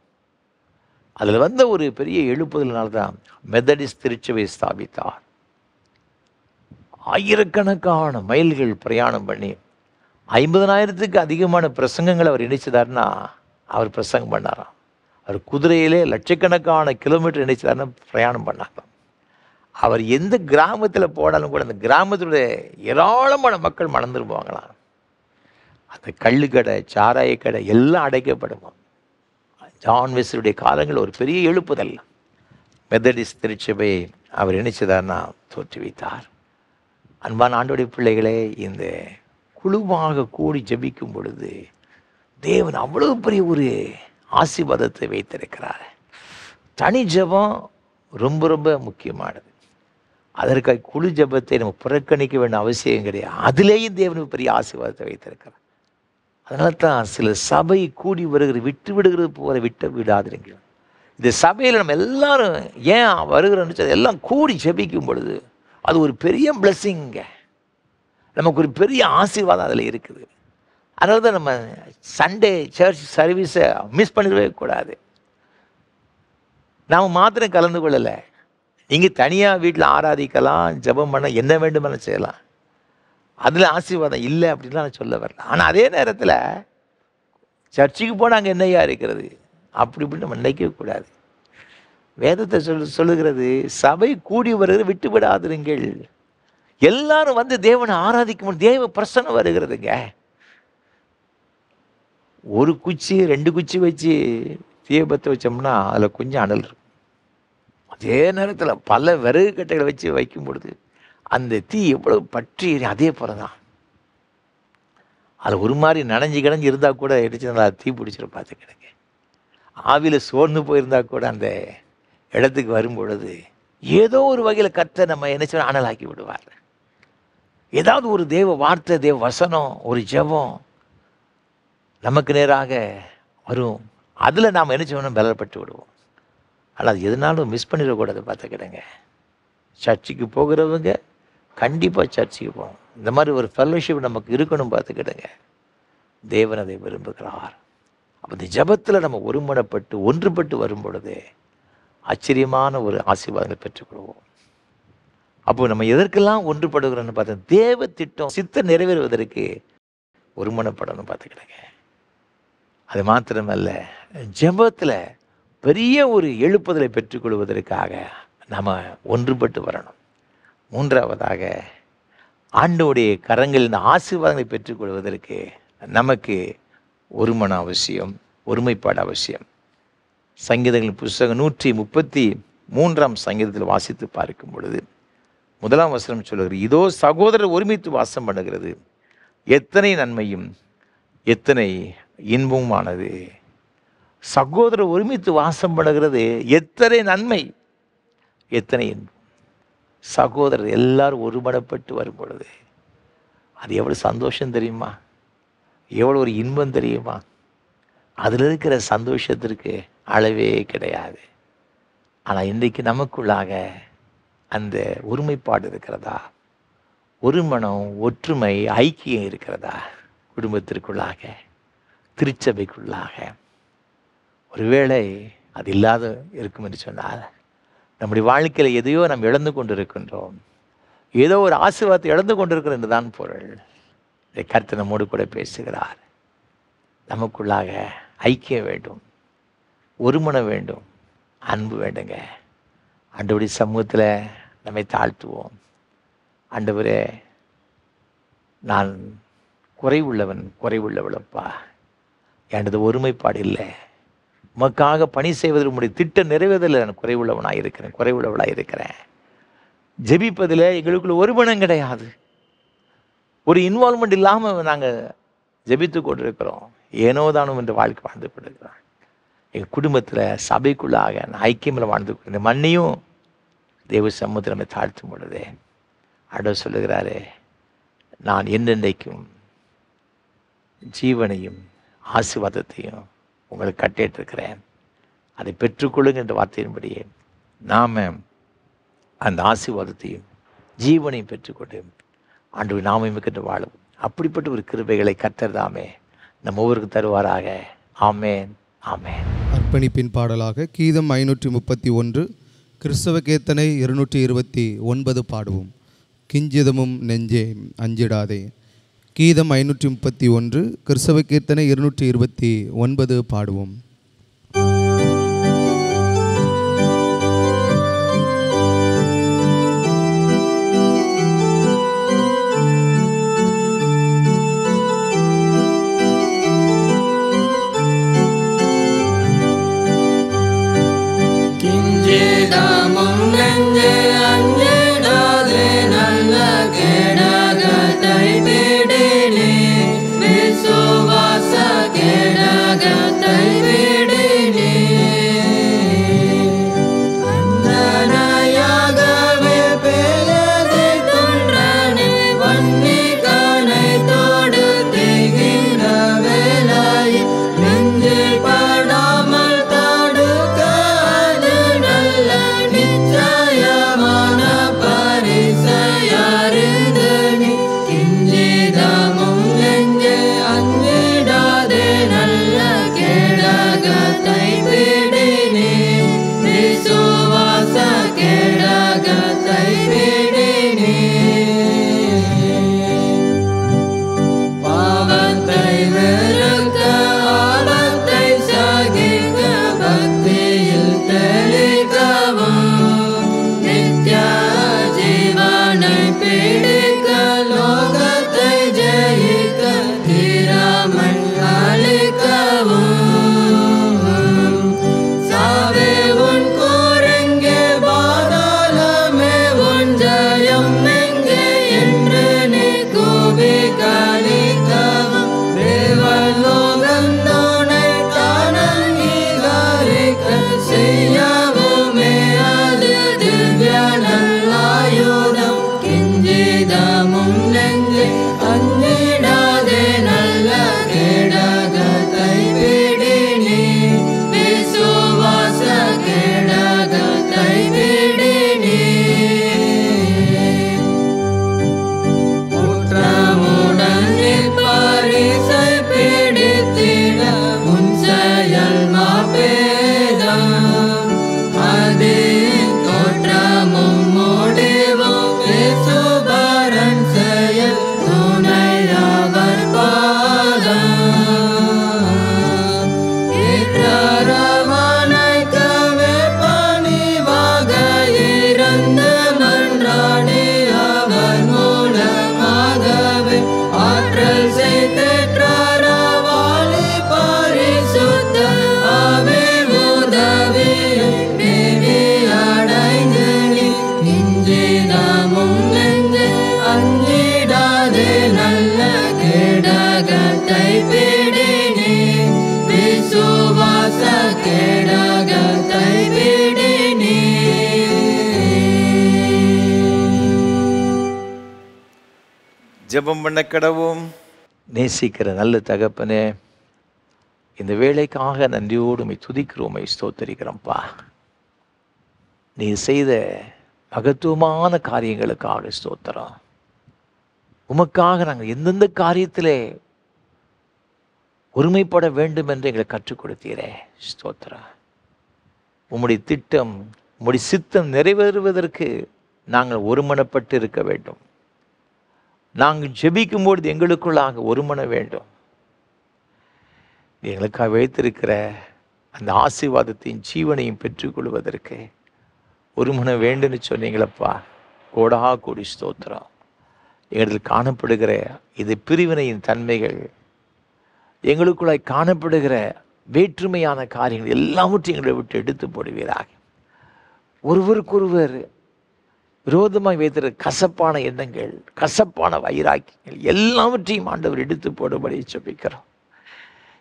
அதில் வந்த ஒரு பெரிய எழுப்புதல்னால்தான் மெத்தடிஸ்ட் திருச்சபை ஸ்தாபித்தார். ஆயிரக்கணக்கான மைல்கள் பிரயாணம் பண்ணி 50,000க்கு அதிகமான பிரசங்கங்கள் அவர் இணைச்சதார்னா அவர் பிரசங்கம் பண்ணாராம். அவர் குதிரையிலே லட்சக்கணக்கான கிலோமீட்டர் இணைச்சதார்னா பிரயாணம் பண்ணாராம். அவர் எந்த கிராமத்தில் போனாலும் கூட அந்த கிராமத்துடைய ஏராளமான மக்கள் மணந்துருப்பாங்களாம். அந்த கள்ளுக்கடை, சாராய கடை எல்லாம் அடைக்கப்படுமா. ஜான் வெஸ்லியுடைய காலங்கள் ஒரு பெரிய எழுப்புதல். மெத்தடிஸ்ட் திருச்சபையை அவர் இணைச்சதார்னா தோற்றி வைத்தார். அன்பான ஆண்டவருடைய பிள்ளைகளே, இந்த குழுவாக கூடி ஜெபிக்கும் பொழுது தேவன் அவ்வளவு பெரிய ஒரு ஆசீர்வாதத்தை வைத்திருக்கிறார். தனி ஜெபம் ரொம்ப ரொம்ப முக்கியமானது. அதற்காக குழு ஜெபத்தை நம்ம புறக்கணிக்க வேண்டிய அவசியம் கிடையாது. அதிலேயும் தேவனுக்கு பெரிய ஆசீர்வாதத்தை வைத்திருக்கிறார். அதனால தான் சில சபை கூடி வருகிறது, விட்டு விடுகிறது போல விட்டு விடாதீங்க. இந்த சபையில் நம்ம எல்லாரும் ஏன் வருகிறோன்னு எல்லாம் கூடி ஜெபிக்கும் பொழுது அது ஒரு பெரிய பிளெஸ்ஸிங்க, நமக்கு ஒரு பெரிய ஆசீர்வாதம் அதில் இருக்குது. அதனால தான் நம்ம சண்டே சர்ச் சர்வீஸை மிஸ் பண்ணிடவே கூடாது. நாம் மாத்திரம் கலந்து கொள்ளலை, நீங்கள் தனியாக வீட்டில் ஆராதிக்கலாம், ஜெபம் பண்ண என்ன வேண்டுமென செய்யலாம், அதில் ஆசீர்வாதம் இல்லை அப்படின்லாம் நான் சொல்ல வரல. ஆனால் அதே நேரத்தில் சர்ச்சுக்கு போனால் அங்கே என்னையா இருக்கிறது அப்படி இப்படின்னு நம்ம நினைக்கவே கூடாது. வேதத்தை சொல்லுகிறது, சபை கூடி வருகிற விட்டு விடாதிருங்கள். எல்லாரும் வந்து தேவனை ஆராதிக்கும் தேவ பிரசன்னம் வருகிறதுங்க. ஒரு குச்சி 2 குச்சி வச்சு தீபத்தை வச்சோம்னா அதில் கொஞ்சம் அனல் இருக்கும். அதே நேரத்தில் பல விறகு கட்டைகளை வச்சு வைக்கும் பொழுது அந்த தீ எவ்வளவு பற்றி அதே போல தான். அதில் ஒரு மாதிரி நனைஞ்சு கிடஞ்சி இருந்தால் கூட எடுத்து நல்லா தீ பிடிச்சிட பார்த்து கிடங்க. ஆவியில் சோர்ந்து போயிருந்தா கூட அந்த இடத்துக்கு வரும் பொழுது ஏதோ ஒரு வகையில் கர்த்தர் நம்ம என்ன செய்ய அனலாக்கி விடுவார். ஏதாவது ஒரு தேவ வார்த்தை, தேவ வசனம், ஒரு ஜெபம் நமக்கு நேராக வரும். அதில் நாம் என்ன செய்யணும், பலப்பட்டு விடுவோம். ஆனால் அது எதுனாலும் மிஸ் பண்ணிடக்கூடாது பார்த்துக்கிடுங்க. சர்ச்சுக்கு போகிறவங்க கண்டிப்பாக சர்ச்சுக்கு போகணும். இந்த மாதிரி ஒரு ஃபெல்லோஷிப் நமக்கு இருக்கணும் பார்த்துக்கிடுங்க. தேவன் அதை விரும்புகிறார். அப்போ இந்த ஜெபத்தில் நம்ம ஒருமனப்பட்டு ஒன்றுபட்டு வரும் பொழுது ஆச்சரியமான ஒரு ஆசீர்வாதங்களை பெற்றுக்கொள்வோம். அப்போ நம்ம எதற்கெல்லாம் ஒன்றுபடுகிறோன்னு பார்த்தா தேவ திட்டம் சித்தம் நிறைவேறுவதற்கு ஒருமனப்படணும் பார்த்துக்கிடுங்க. அது மாத்திரமல்ல, ஜெபத்தில் பெரிய ஒரு எழுப்புதலை பெற்றுக்கொள்வதற்காக நம்ம ஒன்றுபட்டு வரணும். 3வதாக, ஆண்டவருடைய கரங்களின் ஆசீர்வாதங்களை பெற்றுக்கொள்வதற்கு நமக்கு ஒருமன அவசியம், ஒருமைப்பாடு அவசியம். சங்கீதங்களின் புஸ்தகம் 133 சங்கீதத்தில் வாசித்து பார்க்கும் பொழுது 1 வசனம் சொல்லுகிறது, இதோ சகோதரர் ஒருமித்து வாசம் பண்ணுகிறது, எத்தனை நன்மையும் எத்தனை இன்பமுமானது. சகோதரர் ஒருமித்து வாசம் பண்ணுகிறது, எத்தனை நன்மை எத்தனை இன்பம். சகோதரர் எல்லாரும் ஒருமனப்பட்டு வரும் பொழுது அது எவ்வளோ சந்தோஷம் தெரியுமா, எவ்வளோ ஒரு இன்பம் தெரியுமா. அதில் இருக்கிற சந்தோஷத்திற்கு அளவே கிடையாது. ஆனால் இன்றைக்கு நமக்குள்ளாக அந்த ஒருமைப்பாடு இருக்கிறதா, ஒரு மனம், ஒற்றுமை, ஐக்கியம் இருக்கிறதா? குடும்பத்திற்குள்ளாக, திருச்சபைக்குள்ளாக ஒருவேளை அது இல்லாத இருக்கும் என்று சொன்னால் நம்முடைய வாழ்க்கையில் எதையோ நாம் இழந்து கொண்டு இருக்கின்றோம். ஏதோ ஒரு ஆசீர்வாதத்தை இழந்து கொண்டிருக்கிறோம் என்று தான் பொருள். இதை கர்த்தர் நம்மோடு கூட பேசுகிறார். நமக்குள்ளாக ஐக்கியம் வேண்டும், ஒருமனம் வேண்டும், அன்பு வேண்டுங்க. ஆண்டவருடைய சமூகத்தில் நம்மை தாழ்த்துவோம். ஆண்டவரே, நான் குறைவுள்ளவளப்பா, எனது ஒருமைப்பாடு இல்லை, உமக்காக பணி செய்வதில் உங்களுடைய திட்டம் நிறைவேறதில் நான் குறைவுள்ளவளாக இருக்கிறேன். ஜெபிப்பதில் எங்களுக்குள்ள ஒருமனம் கிடையாது, ஒரு இன்வால்மெண்ட் இல்லாமல் நாங்கள் ஜெபித்து கொண்டிருக்கிறோம். ஏனோ தானும் என்று வாழ்க்கை வாழ்ந்து கொண்டிருக்கிறோம். எங்கள் குடும்பத்தில் சபைக்குள்ளாக ஐக்கியமில் வாழ்ந்து கொண்டு மண்ணையும் தேவ சமூகத்தில் நம்ம தாழ்த்தும் பொழுதே ஆண்டவர் சொல்லுகிறாரு, நான் என்னென்றைக்கும் ஜீவனையும் ஆசீர்வாதத்தையும் உங்களுக்கு கட்டிட்டிருக்கிறேன், அதை பெற்றுக்கொள்ளுங்க என்ற வார்த்தையின்படியே நாம் அந்த ஆசீர்வாதத்தையும் ஜீவனையும் பெற்றுக்கொண்டு ஆண்டவர் நாம மிக்க வாழும். அப்படிப்பட்ட ஒரு கிருபைகளை கர்த்தர் தாமே நம்ம ஒவ்வொருக்கு தருவாராக. ஆமேன், ஆமேன். அர்ப்பணிப்பின் பாடலாக கீதம் 531, கிறிஸ்தவ கீர்த்தனை 229 பாடுவோம். கிஞ்சிதமும் நெஞ்சே அஞ்சிடாதே. கீதம் 531, கிறிஸ்தவ கீர்த்தனை 229 பாடுவோம். கிஞ்சிதமும் நெஞ்சே அஞ்சிடாதே, நல்ல கேடகத்தை பிடினே, விசுவாச கேடகத்தை ஜெபம் பண்ண கடவோம். நேசிக்கிற நல்ல தகப்பனே, இந்த வேலைக்காக நன்றியோடு உம்மை துதிக்கிறோம், உம்மை ஸ்தோத்தரிக்கிறோம்ப்பா. நீ செய்த மகத்துவமான காரியங்களுக்காக ஸ்தோத்திரம். உமக்காக நாங்கள் எந்தெந்த காரியத்திலே ஒருமைப்பட வேண்டும் என்று எங்களை கற்றுக் கொடுத்தீரே, ஸ்தோத்திரம். உம்முடைய திட்டம், உம்முடைய சித்தம் நிறைவேறுவதற்கு நாங்கள் ஒருமனப்பட்டு இருக்க வேண்டும். நாங்கள் ஜெபிக்கும்பொழுது எங்களுக்குள்ளாக ஒருமன வேண்டும். எங்களுக்காக வைத்திருக்கிற அந்த ஆசீர்வாதத்தையும் ஜீவனையும் பெற்றுக்கொள்வதற்கு ஒருமன வேண்டும்னு சொன்னீங்களப்பா. கோடா கோடி ஸ்தோத்திரம். எங்களுக்கு காணப்படுகிற இது பிரிவினையின் தன்மைகள், எங்களுக்குள்ளாய் காணப்படுகிற வேற்றுமையான காரியங்கள் எல்லாவற்றையும் எங்களை விட்டு எடுத்து போடுவீராக. ஒருவருக்கொருவர் விரோதமாய் வைத்திருக்கிற கசப்பான எண்ணங்கள், கசப்பான வைராக்கியங்கள் எல்லாவற்றையும் ஆண்டவர் எடுத்து போடும்படி ஜெபிக்கிறோம்.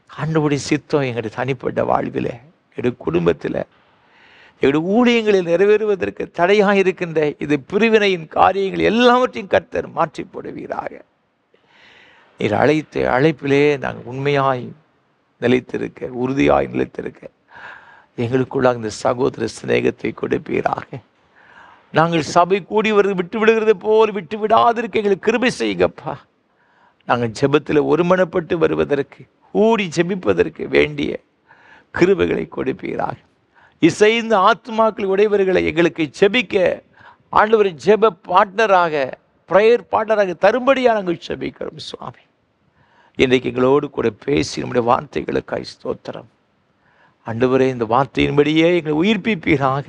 ஆண்டவருடைய சித்தம் எங்களுடைய தனிப்பட்ட வாழ்வில், எங்களுடைய குடும்பத்தில், எங்களுடைய ஊழியங்களில் நிறைவேறுவதற்கு தடையாக இருக்கின்ற இது பிரிவினையின் காரியங்கள் எல்லாவற்றையும் கர்த்தர் மாற்றி போடுவீராக. நீர் அழைத்த அழைப்பிலே நாங்கள் உண்மையாய் நிலைத்திருக்க, உறுதியாய் நிலைத்திருக்க எங்களுக்குள்ளாக இந்த சகோதர சிநேகத்தை கொடுப்பீராக. நாங்கள் சபை கூடி விட்டு விடுகிறது போல் விட்டு விடாதிருக்க எங்களுக்கு கிருபை செய்யுங்கப்பா. நாங்கள் ஜெபத்தில் ஒருமனப்பட்டு வருவதற்கு, கூடி ஜெபிப்பதற்கு வேண்டிய கிருபைகளை கொடுப்பீராக. இசைந்த ஆத்மாக்கள் உடையவர்களை எங்களுக்கு ஜெபிக்க ஆண்டவர் ஜெப பார்ட்னராக, ப்ரேயர் பார்ட்னராக தரும்படியாக நாங்கள் ஜெபிக்கிறோம் சுவாமி. இன்றைக்கு எங்களோடு கூட பேசி நம்முடைய வார்த்தைகளுக்காய் ஸ்தோத்திரம். ஆண்டவரே, இந்த வார்த்தையின்படியே எங்களை உயிர்ப்பிப்பீராக.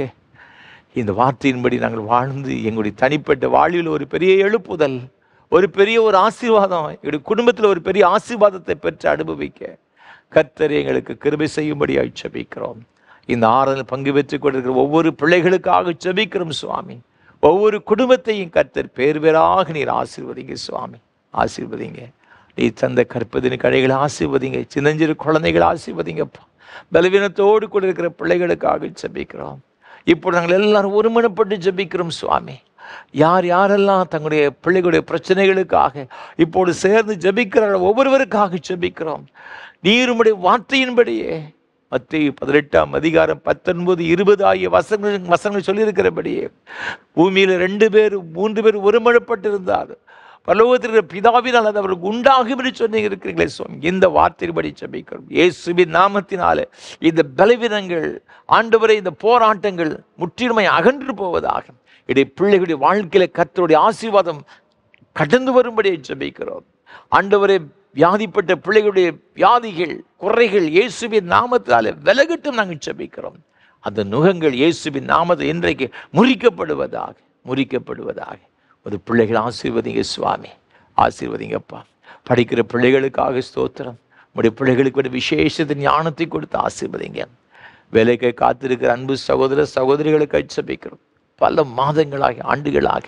இந்த வார்த்தையின்படி நாங்கள் வாழ்ந்து எங்களுடைய தனிப்பட்ட வாழ்வில் ஒரு பெரிய எழுப்புதல், ஒரு பெரிய ஒரு ஆசீர்வாதம், எங்களுடைய குடும்பத்தில் ஒரு பெரிய ஆசீர்வாதத்தை பெற்று அனுபவிக்க கர்த்தர் எங்களுக்கு கிருபை செய்யும்படியாக ஜெபிக்கிறோம். இந்த ஆராதனையில் பங்கு பெற்றுக் கொண்டிருக்கிற ஒவ்வொரு பிள்ளைகளுக்காக ஜெபிக்கிறோம் சுவாமி. ஒவ்வொரு குடும்பத்தையும் கர்த்தர் பேர் பேராக நீர் ஆசீர்வதிங்க சுவாமி, ஆசீர்வதிங்க. நீ தந்த கற்பதின் கடைகளை ஆசீர்வதிங்க. சின்னஞ்சிறு குழந்தைகளை ஆசீர்வதிங்கப்பா. பலவீனத்தோடு கூட இருக்கிற பிள்ளைகளுக்காக ஜெபிக்கிறோம். இப்போ நாங்கள் எல்லாரும் ஒருமனப்பட்டு ஜெபிக்கிறோம் சுவாமி. யார் யாரெல்லாம் தங்களுடைய பிள்ளைகளுடைய பிரச்சனைகளுக்காக இப்போது சேர்ந்து ஜெபிக்கிறார்கள் ஒவ்வொருவருக்காக ஜெபிக்கிறோம். நீருடைய வார்த்தையின்படியே மத்தேயு 18:19-20 ஆகிய வசனங்கள் சொல்லியிருக்கிறபடியே பூமியில் 2 பேர் 3 பேர் ஒருமனப்பட்டிருந்தார் பரலோகத்தில் பிதாவினால் அது அவர்களுக்கு உண்டாகும் என்று சொன்னீங்க இருக்கிறீங்களே சுவாமி. இந்த வார்த்தையின்படி ஜெபிக்கிறோம் இயேசுவின் நாமத்தினாலே. இந்த பலவீனங்கள் ஆண்டவரை, இந்த போராட்டங்கள் முற்றிலுமாய் அகன்று போவதாக. இடைய பிள்ளைகளுடைய வாழ்க்கையில கர்த்தருடைய ஆசீர்வாதம் கடந்து வரும்படியை ஜெபிக்கிறோம் ஆண்டவரே. வியாதிப்பட்ட பிள்ளைகளுடைய வியாதிகள், குறைகள் இயேசுவின் நாமத்தினாலே விலகட்டும் நாங்கள் ஜெபிக்கிறோம். அந்த நுகங்கள் இயேசுவின் நாமத்தில் இன்றைக்கு முறிக்கப்படுவதாக. ஒரு பிள்ளைகள் ஆசீர்வதிங்க சுவாமி, ஆசீர்வதிங்கப்பா. படிக்கிற பிள்ளைகளுக்காக ஸ்தோத்திரம். உடைய பிள்ளைகளுக்கு ஒரு விசேஷ ஞானத்தை கொடுத்து ஆசீர்வதிங்க. வேலைக்கு காத்திருக்கிற அன்பு சகோதர சகோதரிகளுக்கு ஜெபிக்கிறோம். பல மாதங்களாக, ஆண்டுகளாக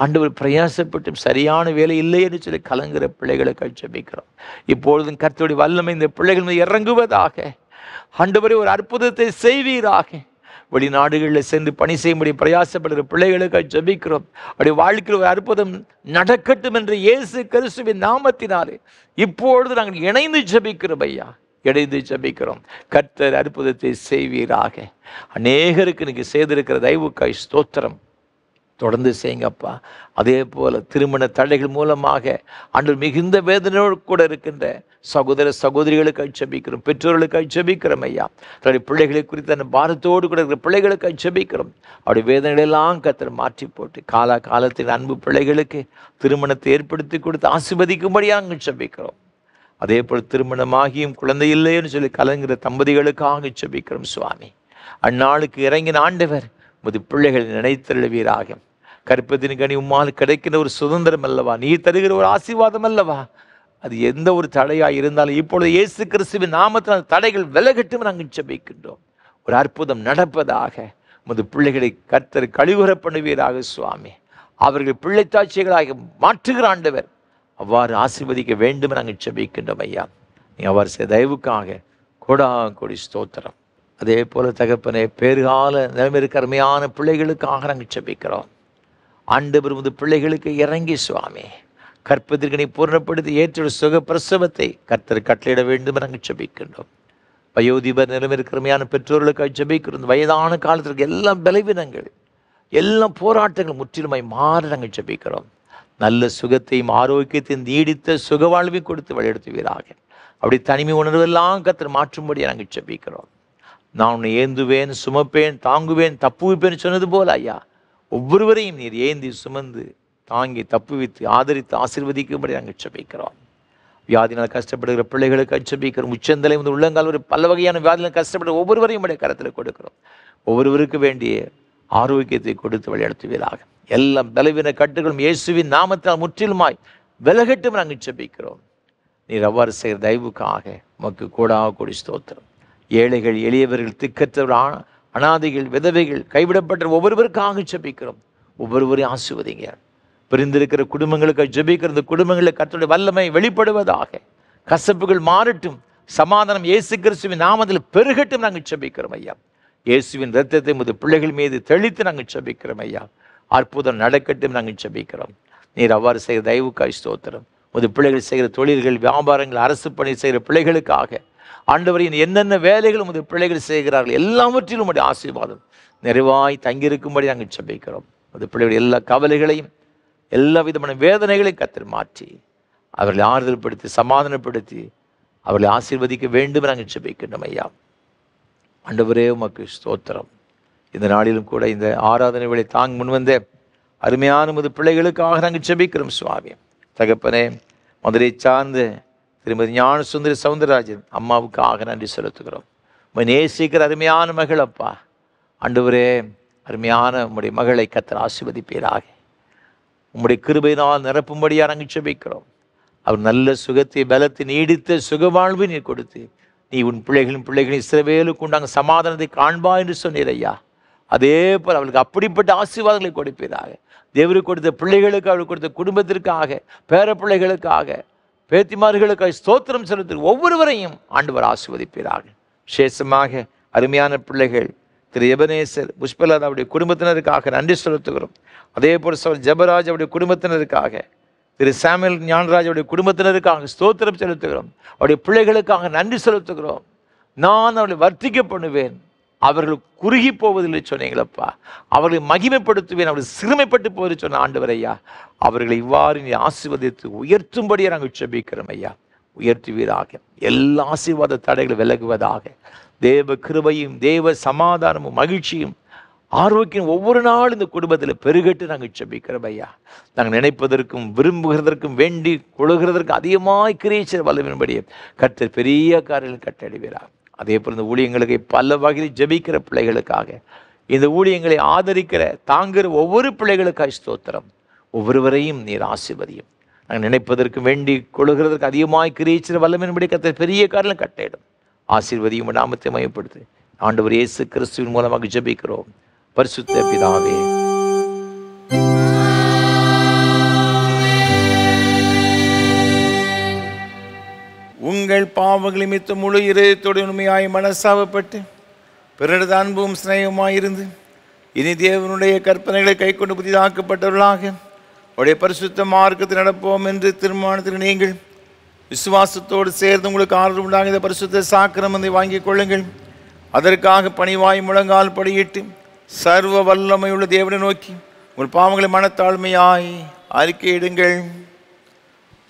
ஆண்டவர் பிரயாசப்பட்டும் சரியான வேலை இல்லை என்று சொல்லி கலங்குற பிள்ளைகளுக்கு ஜெபிக்கிறோம். இப்பொழுதும் கர்த்தருடைய வல்லமை இந்த பிள்ளைகள் மீது இறங்குவதாக. ஆண்டவரே, ஒரு அற்புதத்தை செய்வீராக. வெளிநாடுகளில் சென்று பணி செய்யும்படி பிரயாசப்படுகிற பிள்ளைகளுக்கு ஜெபிக்கிறோம். அப்படி வாழ்க்கையில் ஒரு அற்புதம் நடக்கட்டும் என்று இயேசு கிறிஸ்துவின் நாமத்தினாலே இப்பொழுது நாங்கள் இணைந்து ஜெபிக்கிறோம் ஐயா, இணைந்து ஜெபிக்கிறோம். கர்த்தர் அற்புதத்தை செய்வீராக. அநேகருக்கு நீங்க செய்திருக்கிற தயவுக்காய் ஸ்தோத்திரம். தொடர்ந்து செய்யுங்கப்பா. அதே போல திருமண தடைகள் மூலமாக ஆண்டவர் மிகுந்த வேதனையோடு கூட இருக்கின்ற சகோதர சகோதரிகளுக்கு ஜெபிக்கிறோம். பெற்றோர்களுக்கு ஜெபிக்கிறோம் ஐயா. தன்னுடைய பிள்ளைகளை குறித்து அந்த பாரத்தோடு கூட இருக்கிற பிள்ளைகளுக்கு ஜெபிக்கிறோம். அவருடைய வேதனைகளெல்லாம் கர்த்தர் மாற்றி போட்டு காலத்தில் அன்பு பிள்ளைகளுக்கு திருமணத்தை ஏற்படுத்தி கொடுத்து ஆசீர்வதிக்கும்படியாக ஜெபிக்கிறோம். அதே போல் திருமணமாகியும் குழந்தை இல்லைன்னு சொல்லி கலங்குகிற தம்பதிகளுக்காக ஜெபிக்கிறோம் சுவாமி. அந்நாளுக்கு இறங்கின ஆண்டவர் முது பிள்ளைகளை நினைத்தருள்வீராக. கற்பத்தின் கனி உம்மால் கிடைக்கிற ஒரு சுதந்திரம் அல்லவா, நீ தருகிற ஒரு ஆசீர்வாதம் அல்லவா. அது எந்த ஒரு தடையாக இருந்தாலும் இப்பொழுது இயேசு கிறிஸ்துவின் நாமத்தில் தடைகள் விலகட்டும் நாங்கள் ஜெபிக்கின்றோம். ஒரு அற்புதம் நடப்பதாக. முது பிள்ளைகளை கர்த்தர் கழிவுற பண்ணுவீராக சுவாமி. அவர்கள் பிள்ளைத்தாட்சிகளாக மாற்றுகிற ஆண்டவர் அவ்வாறு ஆசீர்வதிக்க வேண்டும் நாங்கள் ஜெபிக்கின்றோம் ஐயா. நீ அவர் செய்த தயவுக்காக கோடி ஸ்தோத்திரம். அதே போல தகப்பனே, பேறுகால நிலைமைக்கு அருமையான பிள்ளைகளுக்காக நாங்கள் ஜெபிக்கிறோம். ஆண்டவர் முது பிள்ளைகளுக்கு இறங்கி சுவாமி கற்பதற்கு நீ பூர்ணப்படுத்தி ஏற்ற சுக பிரசவத்தை கர்த்தர் கட்டளையிட வேண்டும் நாங்கள் ஜெபிக்கின்றோம். வயோதிபர் நிலம் இருக்கிறமையான பெற்றோர்களுக்காக ஜெபிக்கிறோம். வயதான காலத்திற்கு எல்லாம் பலவீனங்கள், எல்லாம் போராட்டங்கள் முற்றிலுமாய் மாற நாங்கள் ஜெபிக்கிறோம். நல்ல சுகத்தையும் ஆரோக்கியத்தையும் நீடித்த சுக வாழ்வையும் கொடுத்து வழிநடத்துவீராக. அப்படி தனிமை உணர்வெல்லாம் கர்த்தர் மாற்றும்படியாக நாங்கள் ஜெபிக்கிறோம். நான் உன்னை ஏந்துவேன், சுமப்பேன், தாங்குவேன், தப்புவிப்பேன் சொன்னது போல ஐயா, ஒவ்வொருவரையும் நீர் ஏந்தி சுமந்து தாங்கி தப்புவித்து ஆதரித்து ஆசீர்வதிக்கும்படி நாங்கள் ஜெபிக்கிறோம். வியாதினால் கஷ்டப்படுகிற பிள்ளைகளுக்கு ஜெபிக்கிறோம். உச்சந்தலை வந்து உள்ளங்கால் ஒரு பல வகையான வியாதினால் கஷ்டப்படுற ஒவ்வொருவரையும் உடைய கரத்தில் கொடுக்கிறோம். ஒவ்வொருவருக்கு வேண்டிய ஆரோக்கியத்தை கொடுத்து வழிநடத்துவீராக. எல்லாம் பலவீன கட்டுகளும் இயேசுவின் நாமத்தால் முற்றிலுமாய் விலகட்டும் நாங்கள் ஜெபிக்கிறோம். நீர் அவ்வாறு செய்கிற தயவுக்காக உமக்கு கூடாக கூடி ஸ்தோத்திரம். ஏழைகள், எளியவர்கள், திக்கற்றவர்கள், அனாதைகள், விதவைகள், கைவிடப்பட்ட ஒவ்வொருவருக்காக ஜெபிக்கிறோம். ஒவ்வொருவரையும் ஆசீர்வதிங்க. பிரிந்திருக்கிற குடும்பங்களுக்கு ஜெபிக்கிற இந்த குடும்பங்களில் கர்த்தருடைய வல்லமை வெளிப்படுவதாக. கசப்புகள் மாறட்டும், சமாதானம் இயேசு கிறிஸ்துவின் நாமத்தில் பெருகட்டும் நாங்கள் ஜெபிக்கிறோம் ஐயா. இயேசுவின் இரத்தத்தை முது பிள்ளைகள் மீது தெளித்து நாங்கள் ஜெபிக்கிறோம் ஐயா. அற்புதம் நடக்கட்டும் நாங்கள் ஜெபிக்கிறோம். நீர் அவ்வாறு செய்கிற தயவுக்காய் ஸ்தோத்திரம். முது பிள்ளைகள் செய்கிற தொழில்கள், வியாபாரங்கள், அரசு பணி செய்கிற பிள்ளைகளுக்காக ஆண்டவரின் என்னென்ன வேலைகள் உமது பிள்ளைகள் செய்கிறார்கள் எல்லாவற்றிலும் உம்முடைய ஆசீர்வாதம் நிறைவாய் தங்கியிருக்கும்படி நாங்கள் ஜெபிக்கிறோம். அது பிள்ளைகளுடைய எல்லா கவலைகளையும் எல்லா விதமான வேதனைகளையும் கர்த்தர் மாற்றி அவர்களை ஆறுதல்படுத்தி சமாதானப்படுத்தி அவர்களை ஆசீர்வதிக்க வேண்டும் நாங்கள் ஜெபிக்கின்றோம் ஐயா. ஆண்டவரே உமக்கு ஸ்தோத்திரம். இந்த நாளிலும் கூட இந்த ஆராதனை வேளை தாங்க முன்வந்த அருமையான உமது பிள்ளைகளுக்காக நாங்கள் ஜெபிக்கிறோம் சுவாமி. தகப்பனே, மதுரை சார்ந்த திருமதி ஞான சுந்தரி சவுந்தரராஜன் அம்மாவுக்காக நன்றி செலுத்துகிறோம். நேசிக்கிற அருமையான மகள் அப்பா, ஆண்டவரே அருமையான உம்முடைய மகளை கர்த்தர் ஆசீர்வதிப்பீராக. உம்முடைய கிருபையினால் நிரப்பும்படியாக நாங்கள் ஜெபிக்கிறோம். அவர் நல்ல சுகத்தை, பலத்தை, நீடித்த சுகவாழ்வை நீர் கொடுத்து நீ உன் பிள்ளைகளின் இஸ்ரவேலுக்கு உண்டாங்க சமாதானத்தை காண்பா என்று சொன்னீர் ஐயா. அதே போல் அவளுக்கு அப்படிப்பட்ட ஆசீர்வாதங்களை கொடுப்பீராக. தேவருக்கு கொடுத்த பிள்ளைகளுக்கு, அவளுக்கு கொடுத்த குடும்பத்திற்காக, பேர பிள்ளைகளுக்காக, பேத்திமார்களுக்காக ஸ்தோத்திரம் செலுத்த ஒவ்வொருவரையும் ஆண்டவர் ஆசீர்வதிப்பீராக. விசேஷமாக அருமையான பிள்ளைகள் திரு எபனேசர், புஷ்பலதா அவருடைய குடும்பத்தினருக்காக நன்றி செலுத்துகிறோம். அதே போல் சகோதரர் ஜெபராஜ் அவருடைய குடும்பத்தினருக்காக, திரு சாமுவேல் ஞானராஜ் அவருடைய குடும்பத்தினருக்காக ஸ்தோத்திரம் செலுத்துகிறோம். அவருடைய பிள்ளைகளுக்காக நன்றி செலுத்துகிறோம். நான் அவர்களை வர்த்திக்க பண்ணுவேன், அவர்கள் குறுகி போவதில்லை சொன்னீங்களப்பா. அவர்களை மகிமைப்படுத்துவேன், அவர்கள் சிறுமைப்பட்டு போவதை சொன்ன ஆண்டவர் ஐயா. அவர்களை இவ்வாறு நீ ஆசீர்வதித்து உயர்த்தும்படியாக நாங்கள் ஜெபிக்கிறோம் ஐயா. உயர்த்துவீராக. எல்லா ஆசீர்வாத தடைகள் விலகுவதாக. தேவ கிருபையும் தேவ சமாதானமும் மகிழ்ச்சியும் ஆரோக்கியம் ஒவ்வொரு நாள் இந்த குடும்பத்தில் பெருகட்டு நாங்கள் ஜெபிக்கிறோம் ஐயா. நாங்கள் நினைப்பதற்கும் விரும்புகிறதற்கும் வேண்டி கொள்கிறதற்கும் அதிகமாய் கிரியேச்சர் வல்லவின்படியே கர்த்தர் பெரிய காரியங்கள் கட்டளையிடுவீராக. அதே போல் இந்த ஊழியங்களுக்கு பல வகையில் ஜெபிக்கிற பிள்ளைகளுக்காக, இந்த ஊழியங்களை ஆதரிக்கிற தாங்குகிற ஒவ்வொரு பிள்ளைகளுக்காக ஸ்தோத்திரம். ஒவ்வொருவரையும் நீர் ஆசீர்வதியும். நாங்கள் நினைப்பதற்கு வேண்டி கொள்கிறதற்கு அதிகமாய் கிரியேச்சர் வல்லவின்படி கர்த்தர் பெரிய காரியங்கள் கட்டளையிடும். ஆசீர்வதியும் நாமத்தை மையப்படுத்து ஆண்டவர் இயேசு கிறிஸ்துவின் மூலமாக ஜெபிக்கிறோம் பரிசுத்த பிதாவே. உங்கள் பாவங்களை மித்த முழு இதயத்தோடு உண்மையாய் மனசாவப்பட்டு பிறரது அன்பும் சிநேகமாயிருந்து இனி தேவனுடைய கற்பனைகளை கை கொண்டு புதிதாக்கப்பட்டவர்களாக உடைய பரிசுத்த மார்க்கத்தில் நடப்போம் என்று தீர்மானத்தில் நீங்கள் விசுவாசத்தோடு சேர்ந்து உங்களுக்கு ஆர்வம் உண்டாக இந்த பரிசுத்த சாக்கிரமத்தை வாங்கிக் கொள்ளுங்கள். அதற்காக பணிவாய் முழங்கால் படியிட்டு சர்வ வல்லமையுள்ள தேவனை நோக்கி உங்கள் பாவங்களை மனத்தாழ்மையாய் அறிக்கையிடுங்கள்.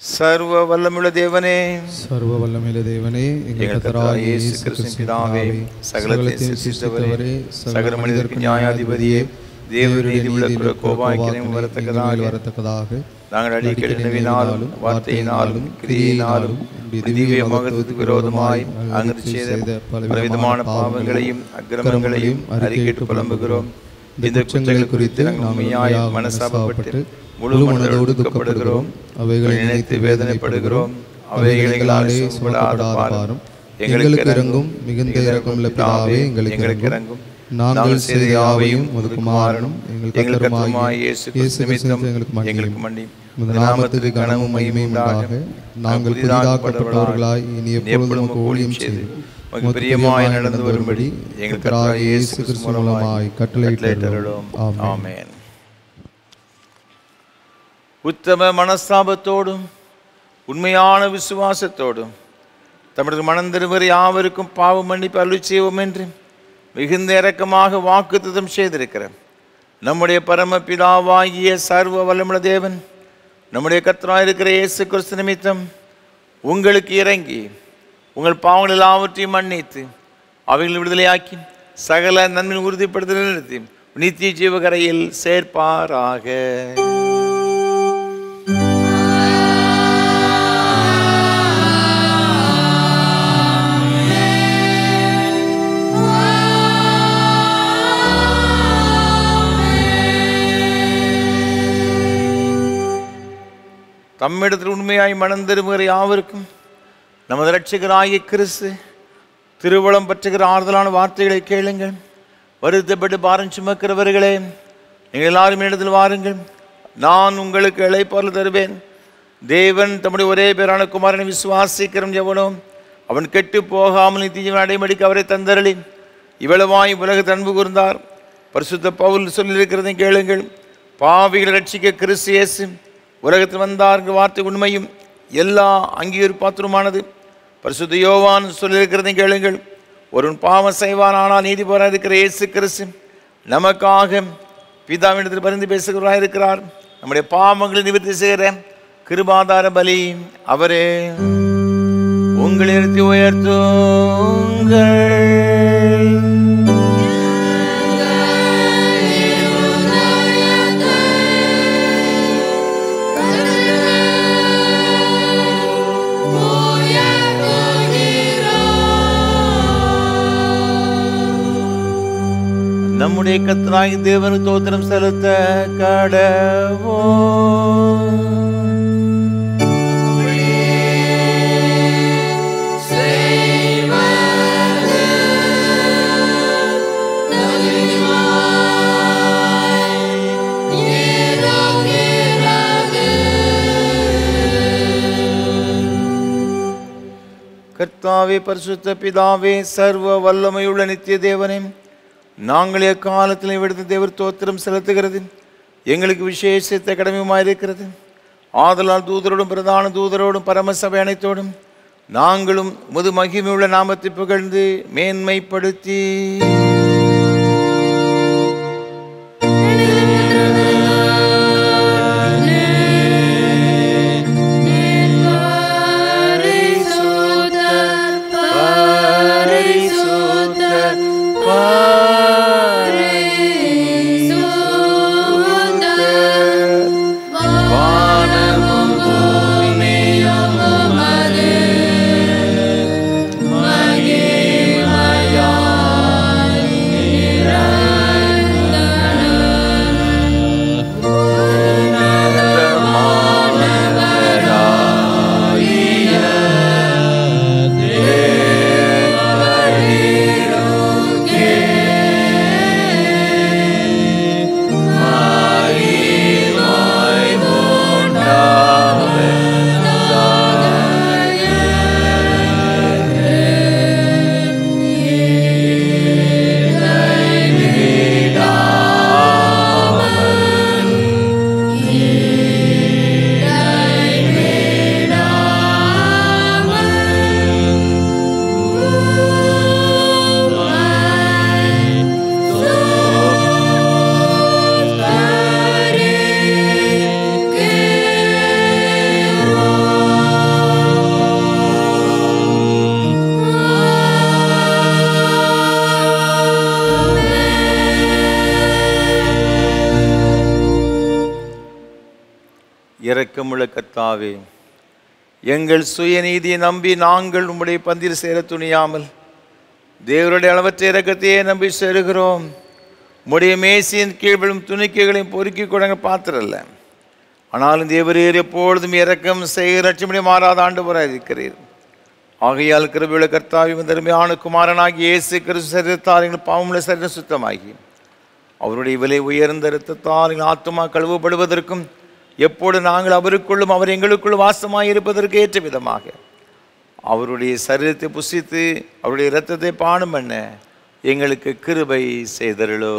சர்வ வல்லமையுள்ள தேவனே, சர்வ வல்லமையுள்ள தேவனே, எங்கள் கர்த்தராகிய இயேசு கிறிஸ்துவின் பிதாவே, சகலத்தையும் சிருஷ்டித்தவரே, சகல மனிதருக்கு நியாயாதிபதியே, தேவனுடைய நீதியுள்ள கோபாக்கியம் வரத்தக்கதாக நாங்கள் அடிக்கடி நினைவினாலும் வார்த்தையினாலும் கிரியையினாலும் திவ்ய மகத்துவத்துக்கு விரோதமாய் அங்கு செய்த பலவிதமான பாவங்களையும் அக்கிரமங்களையும் அறிக்கையிட்டு புலம்புகிறோம். இந்த குற்றங்கள் குறித்து நாங்கள் உண்மையாய் மனசாபப்பட்டு முழு மனதோடு துக்கப்படுகிறோம். அவைகளை நினைத்து வேதனைப்படுகிறோம். அவைகளாலே சுமப்படாத பாரம் எங்களுக்கு இறங்கும். மிகுந்த இரக்கமுள்ள பிதாவே, எங்களுக்கு இறங்கும். நாங்கள் செய்த யாவையும் உமது குமாரனும் எங்கள் கர்த்தருமாகிய இயேசு நிமித்தம் எங்களுக்கு மன்னியும். உமது நாமத்துக்கு கனமும் மகிமையும் உண்டாக நாங்கள் புதிதாக்கப்பட்டவர்களாய் இனி எப்பொழுதும் ஊழியம் செய்து உமக்கு பிரியமாய் நடந்து வரும்படி எங்கள் கர்த்தராகிய இயேசு கிறிஸ்து மூலமாய் கட்டளையிட்டருளும். ஆமென். உத்தம மனஸ்தாபத்தோடும் உண்மையான விசுவாசத்தோடும் தமிழர் மனந்திருவர் யாவருக்கும் பாவ மன்னிப்பு அருள் செய்வோம் என்று மிகுந்த இரக்கமாக வாக்குத்தத்தம் செய்திருக்கிறார். நம்முடைய பரமபிதாவாகிய சர்வ வல்லமுள்ள தேவன் நம்முடைய கர்த்தராயிருக்கிற இயேசு கிறிஸ்து நிமித்தம் உங்களுக்கு இறங்கி உங்கள் பாவங்கள் எல்லாவற்றையும் மன்னித்து அவைகளை விடுதலையாக்கி சகல நன்மை உறுதிப்படுத்த நிறுத்தி நித்திய ஜீவகரையில் சேர்ப்பாராக. தம்மிடத்தில் உண்மையாய் மனந்திரும்புகிற யாவருக்கும் நமது இரட்சகராகிய கிறிஸ்து திருவளம் பற்றுகிற ஆறுதலான வார்த்தைகளை கேளுங்கள். வருத்தப்பட்டு பாரம் சுமக்கிறவர்களே, நீங்கள் எல்லாரும் இடத்தில் வாருங்கள், நான் உங்களுக்கு இளைப்பாறுதல் தருவேன். தேவன் தம்முடைய ஒரே பேரான குமாரனை விசுவாசிக்கிறவன் எவனோ அவன் கெட்டு போகாமல் நித்திய அடைமடிக்கு அவரை தந்தரளி இவ்வளவாய் உலகத்தை அன்பு கூர்ந்தார். பரிசுத்த பவுல் சொல்லியிருக்கிறதை கேளுங்கள். பாவிகளை ரட்சிக்க கிறிஸ்து இயேசு உலகத்தில் வந்தார் என்ற வார்த்தை உண்மையும் எல்லா அங்கீகரிப்பாத்திரமானது. பரிசுத்த யோவான் சொல்லியிருக்கிறதை கேளுங்கள். ஒருவன் பாவம் செய்வான், ஆனால் நீதிபதியாக இருக்கிற இயேசு கிறிஸ்து நமக்காக பிதாவினிடத்தில் பரிந்து பேசுகிறவராக இருக்கிறார். நம்முடைய பாவங்களை நிவர்த்தி செய்கிற கிருபாதார பலி அவரே. உங்களை நிறுத்தி உயர்த்துங்கள். நம்முடைய கர்த்தராகிய தேவனுக்கு ஸ்தோத்திரம் செலுத்த கடவோம். கர்த்தாவே, பரிசுத்த பிதாவே, சர்வ வல்லமையுள்ள நித்திய தேவனே, நாங்கள் எக்காலத்தில் விடுத்த தேவர் தோத்திரம் செலுத்துகிறது எங்களுக்கு விசேஷத்தை கடமையுமாயிருக்கிறது. ஆதலால் தூதரோடும் பிரதான தூதரோடும் பரமசபை அனைத்தோடும் நாங்களும் முது மகிமையுள்ள நாமத்தை புகழ்ந்து மேன்மைப்படுத்தி இரக்கமுள்ள கர்த்தாவே, எங்கள் சுயநீதியை நம்பி நாங்கள் உம்முடைய பந்தியில் சேர துணியாமல் தேவருடைய அளவற்ற இரக்கத்தையே நம்பி சேருகிறோம். உம்முடைய மேசியின் கீழ் விழும் துணிக்கைகளையும் பொறுக்கி கொடுங்க பாத்திரல்ல, ஆனாலும் தேவரீர் எப்பொழுதும் இரக்கம் செய்கிற லட்சுமணி மாறாத ஆண்டவராக இருக்கிறீர். ஆகையால் கிருபையுள்ள கர்த்தாவே, தருமையான குமாரனாகி இயேசு கிறிஸ்து சரீரத்தால் எங்கள் பாவமுள்ள சரீரம் சுத்தமாகி அவருடைய விலை உயர்ந்த இரத்தத்தால் எங்கள் ஆத்துமா கழுவப்படுவதற்கும் எப்போது நாங்கள் அவருக்குள்ளும் அவர் எங்களுக்குள்ளும் வாசமாக இருப்பதற்கு ஏற்ற விதமாக அவருடைய சரீரத்தை புசித்து அவருடைய இரத்தத்தை பானம் பண்ண எங்களுக்கு கிருபை செய்தருளோ.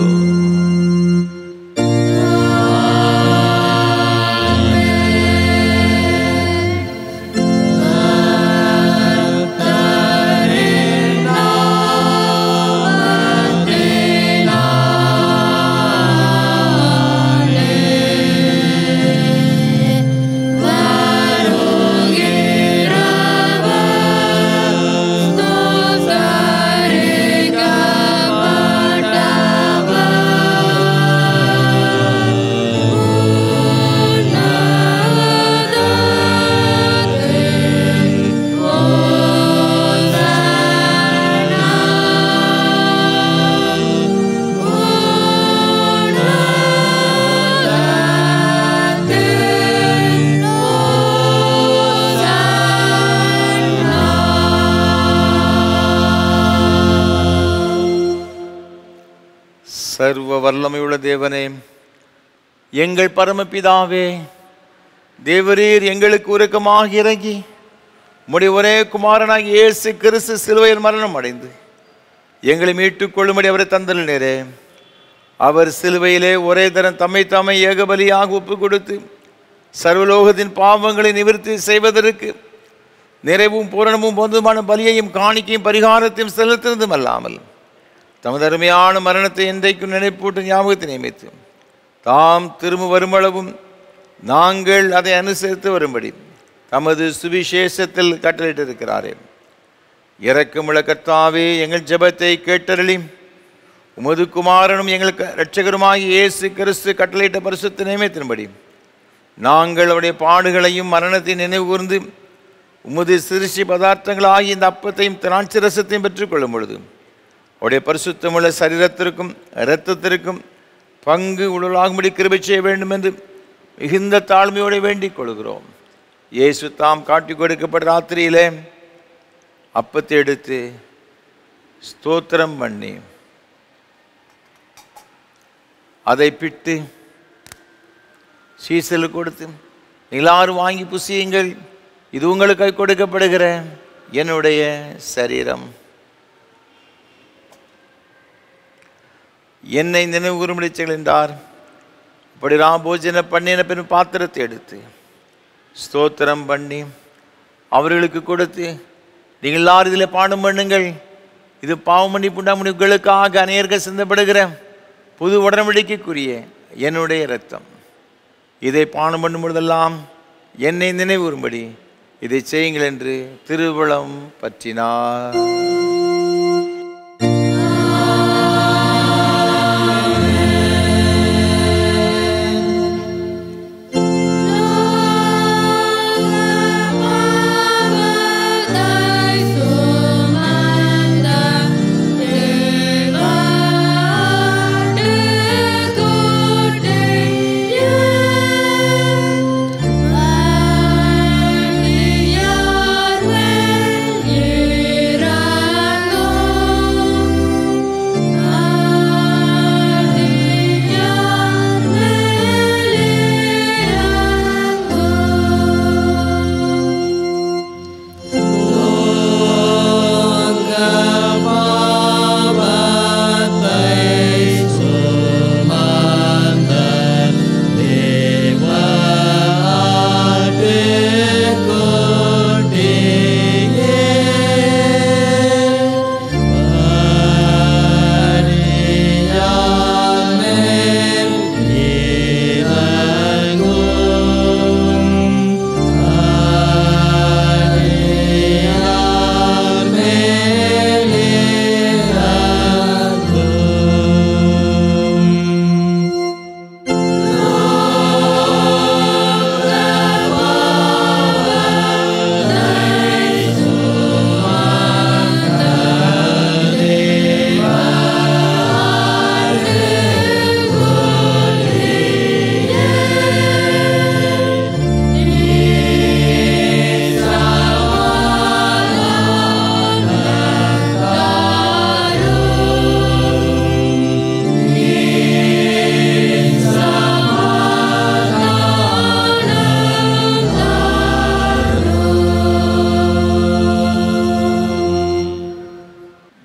சர்வ வல்லமையுள்ள தேவனே, எங்கள் பரமபிதாவே, தேவரீர் எங்களுக்கு உருக்கமாக இறங்கி உம்முடைய ஒரே குமாரனாகிய இயேசு கிறிஸ்து சிலுவையில் மரணம் அடைந்து எங்களை மீட்டுக் கொள்ளும்படி அவரை தந்தளினரே. அவர் சிலுவையிலே ஒரே தரம் தம்மை தாமே ஏகபலியாக ஒப்பு கொடுத்து சர்வலோகத்தின் பாவங்களை நிவர்த்தி செய்வதற்கு நிறைவும் பூரணமும் பொதுமான பலியையும் காணிக்கையும் பரிகாரத்தையும் செலுத்தினதும் அல்லாமல் தமது அருமையான மரணத்தை என்றைக்கும் நினைப்பூட்டு ஞாபகத்தை நியமித்து தாம் திரும்ப வருமளவும் நாங்கள் அதை அனுசரித்து வரும்படி தமது சுவிசேஷத்தில் கட்டளையிட்டிருக்கிறாரே. இரக்கமுள்ள கர்த்தாவே, எங்கள் ஜெபத்தை கேட்டருளி உமது குமாரனும் எங்களுக்கு இரட்சகருமாகிய இயேசு கிறிஸ்து கட்டளையிட்ட பரிசுத்த நியமத்தின்படி நாங்கள் அவருடைய பாடுகளையும் மரணத்தை நினைவு கூர்ந்து உமது சிறுசி பதார்த்தங்களாகி இந்த அப்பத்தையும் திராட்சை ரசத்தையும் பெற்றுக்கொள்ளும் பொழுது அவருடைய பரிசுத்தமுள்ள சரீரத்திற்கும் இரத்தத்திற்கும் பங்கு உடலாகும்படி கிருபை செய்ய வேண்டும் என்று மிகுந்த தாழ்மையோடு வேண்டிக் கொள்கிறோம். இயேசு தாம் காட்டி கொடுக்கப்பட்ட ராத்திரியிலே அப்பத்தை எடுத்து ஸ்தோத்திரம் பண்ணி அதை பிட்டு சீசலுக்கு கொடுத்து, எல்லாரும் வாங்கி புசியுங்கள், இது உங்களுக்கு கொடுக்கப்படுகிற என்னுடைய சரீரம். என்னை நினைவு கூறும்படி என்றார். இப்படி ராபோஜன பண்ணின பின் பாத்திரத்தை எடுத்து ஸ்தோத்திரம் பண்ணி அவர்களுக்கு கொடுத்து, நீங்கள் எல்லாரும் இதில் பாடம் பண்ணுங்கள், இது பாவமணி புண்டாமணிகளுக்காக அநேகர்கள் சிந்தப்படுகிற புது உடன்படிக்கைக்குரிய என்னுடைய இரத்தம். இதை பானம் பண்ணும் பொழுதெல்லாம் என்னை நினைவுறும்படி இதை செய்யுங்கள் என்று திருவுளம் பற்றினார்.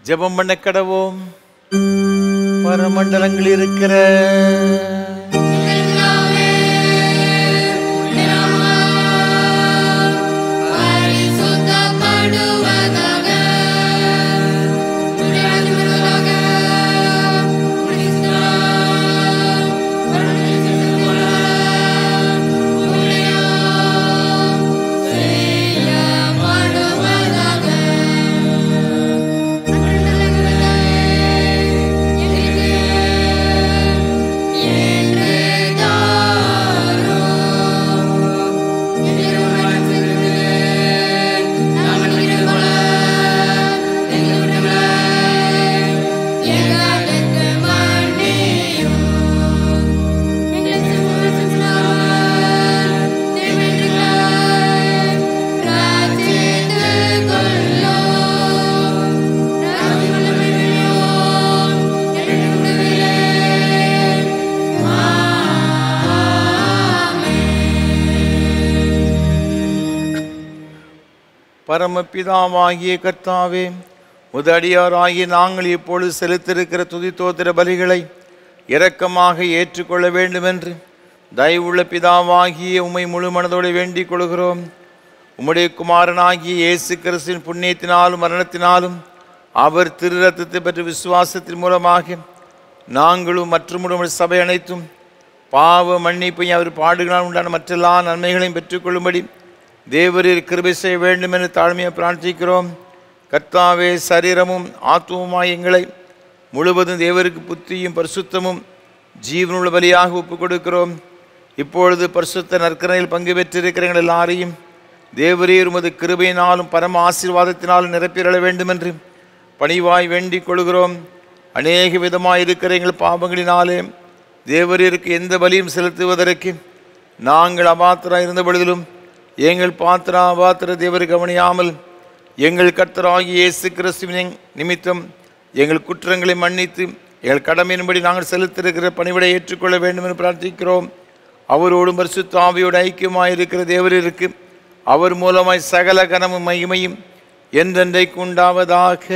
ஜெபம் பண்ண கடவோம். பரமண்டலங்கள் இருக்கிற Yeah. பரமபிதாவாகிய கர்த்தாவே, முதடியாராகிய நாங்கள் இப்பொழுது செலுத்திருக்கிற துதித்தோத்திர பலிகளை இரக்கமாக ஏற்றுக்கொள்ள வேண்டுமென்று தயவுள்ள பிதாவாகிய உம்மை முழு மனதோடு வேண்டிக் கொள்கிறோம். உம்முடைய குமாரனாகிய இயேசு கிறிஸ்துவின் புண்ணியத்தினாலும் மரணத்தினாலும் அவர் திரு ரத்தத்தை பற்றி விசுவாசத்தின் மூலமாக நாங்களும் மற்றும் சபை அனைத்தும் பாவ மன்னிப்பையும் அவர் பாடுகளால் உண்டான மற்றெல்லா நன்மைகளையும் பெற்றுக்கொள்ளும்படி தேவரீர் கிருபை செய்ய வேண்டும் என்று தாழ்மையாக பிரார்த்திக்கிறோம். கர்த்தாவே, சரீரமும் ஆத்துவமாய் எங்களை முழுவதும் தேவருக்கு புத்தியும் பரிசுத்தமும் ஜீவனுள்ள பலியாக ஒப்புக் கொடுக்கிறோம். இப்பொழுது பரிசுத்த நற்கரையில் பங்கு பெற்றிருக்கிற எங்கள் எல்லாரையும் தேவரீர் உமது கிருபையினாலும் பரம ஆசீர்வாதத்தினாலும் நிரப்பிரள வேண்டுமென்று பணிவாய் வேண்டிக் கொள்கிறோம். அநேக விதமாக இருக்கிற எங்கள் பாவங்களினாலே தேவரீருக்கு எந்த பலியும் செலுத்துவதற்கு நாங்கள் அபாத்திரம் இருந்த பொழுதிலும் எங்கள் அபாத்திர தேவரை கவனியாமல் எங்கள் கர்த்தராகிய இயேசு கிறிஸ்துவின் நிமித்தம் எங்கள் குற்றங்களை மன்னித்து எங்கள் கடமையின்படி நாங்கள் செலுத்திருக்கிற பணிவிடை ஏற்றுக்கொள்ள வேண்டும் என்று பிரார்த்திக்கிறோம். அவரோடும் பரிசுத்த ஆவியோடு ஐக்கியமாயிருக்கிற தேவரீருக்கு அவர் மூலமாய் சகல கனமும் மகிமையும் என்றென்றைக்கு உண்டாவதாக.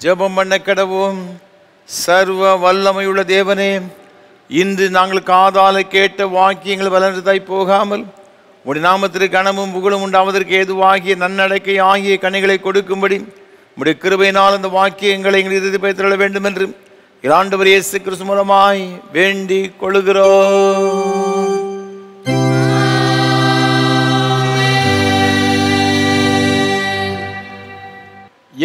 ஜெபம் பண்ண கடவோம். சர்வ வல்லமையுள்ள தேவனே, இன்று நாங்கள் காதால கேட்ட வாக்கியங்கள் வளர்ந்ததாய் போகாமல் உடைய நாமத்திற்கு கனமும் புகழும் உண்டாவதற்கு ஏதுவாகிய நன்னடக்கை ஆகிய கனிகளை கொடுக்கும்படி உடைய கிருபையினால் அந்த வாக்கியங்களை எங்கள் இறுதி பெற்றுள்ள வேண்டும் என்று ஆண்டவர் இயேசு கிறிஸ்து மூலமாய் வேண்டிக் கொள்கிறோம்.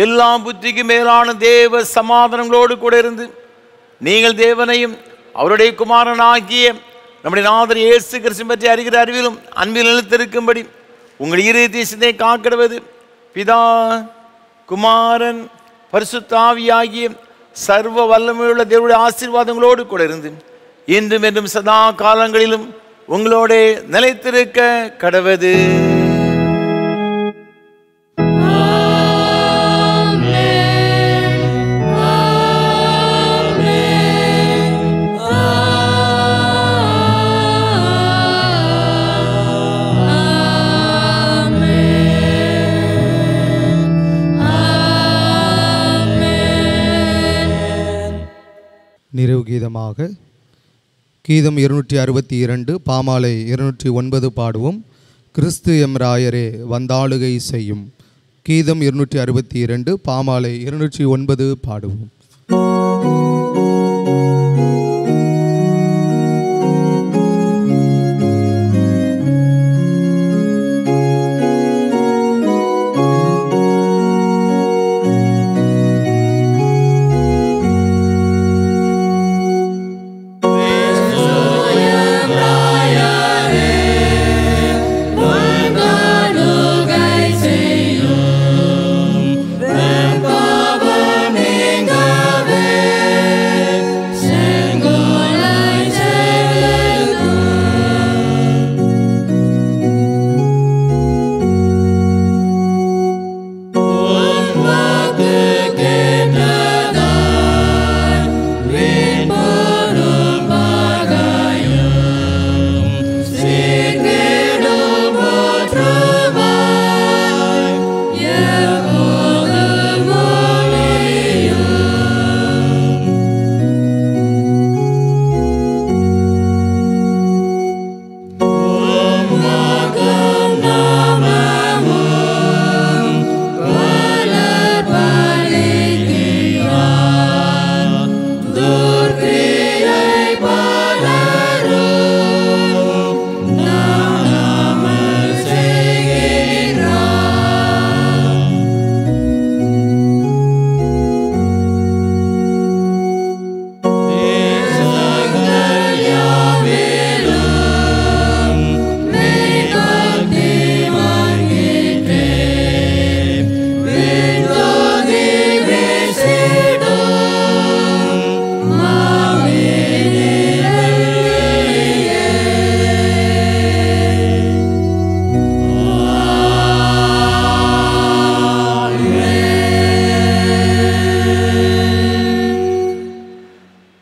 எல்லா புத்திக்கு மேலான தேவ சமாதானங்களோடு கூட இருந்து நீங்கள் தேவனையும் அவருடைய குமாரனாகிய நம்முடைய நாதர் இயேசு கிறிஸ்து பற்றி அறிகிற அறிவிலும் அன்பில் நிலைத்திருக்கும்படி உங்கள் இருதய சிந்தையை காக்கிடுவது பிதா குமாரன் பரிசுத்த ஆவியாகிய சர்வ வல்லமையுள்ள தேவனுடைய ஆசீர்வாதங்களோடு கூட இருந்து இன்றும் என்றும் சதா காலங்களிலும் உங்களோட நிலைத்திருக்க கடவது. நிறைவு கீதமாக கீதம் 262 பாமாலை 209 பாடுவோம். கிறிஸ்து எம் ராயரே வந்தாளுகை செய்யும். கீதம் 262 பாமாலை 209 பாடுவோம்.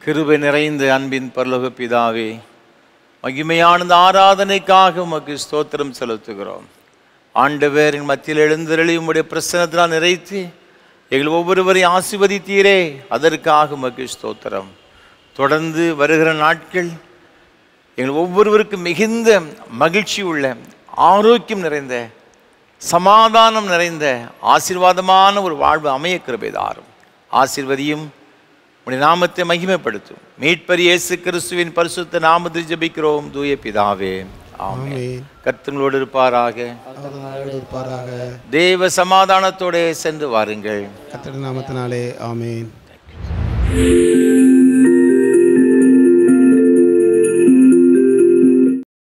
கிருபை நிறைந்த அன்பின் பரலோக பிதாவே, மகிமையான ஆராதனைக்காக உமக்கு ஸ்தோத்திரம் செலுத்துகிறோம். ஆண்டவரின் மத்தியில் எழுந்தருளி உம்முடைய பிரசன்னத்தினால் நிறைத்து எங்கள் ஒவ்வொருவரையும் ஆசீர்வதித்தீரே, அதற்காக உமக்கு ஸ்தோத்திரம். தொடர்ந்து வருகிற நாட்கள் எங்கள் ஒவ்வொருவருக்கும் மிகுந்த மகிழ்ச்சி உள்ள, ஆரோக்கியம் நிறைந்த, சமாதானம் நிறைந்த, ஆசீர்வாதமான ஒரு வாழ்வு அமைய கிருபை தாரும். ஆசீர்வதியும், உம்முடைய நாமத்தை மகிமைப்படுத்தும். மீட்பர் இயேசு கிறிஸ்துவின் பரிசுத்த நாமத்தில் ஜெபிக்கிறோம் தூய பிதாவே, ஆமென். கர்த்தங்களோடு இருப்பாராக. தேவ சமாதானத்தோட சென்று வாருங்கள். கர்த்தர் நாமத்தினாலே ஆமென்.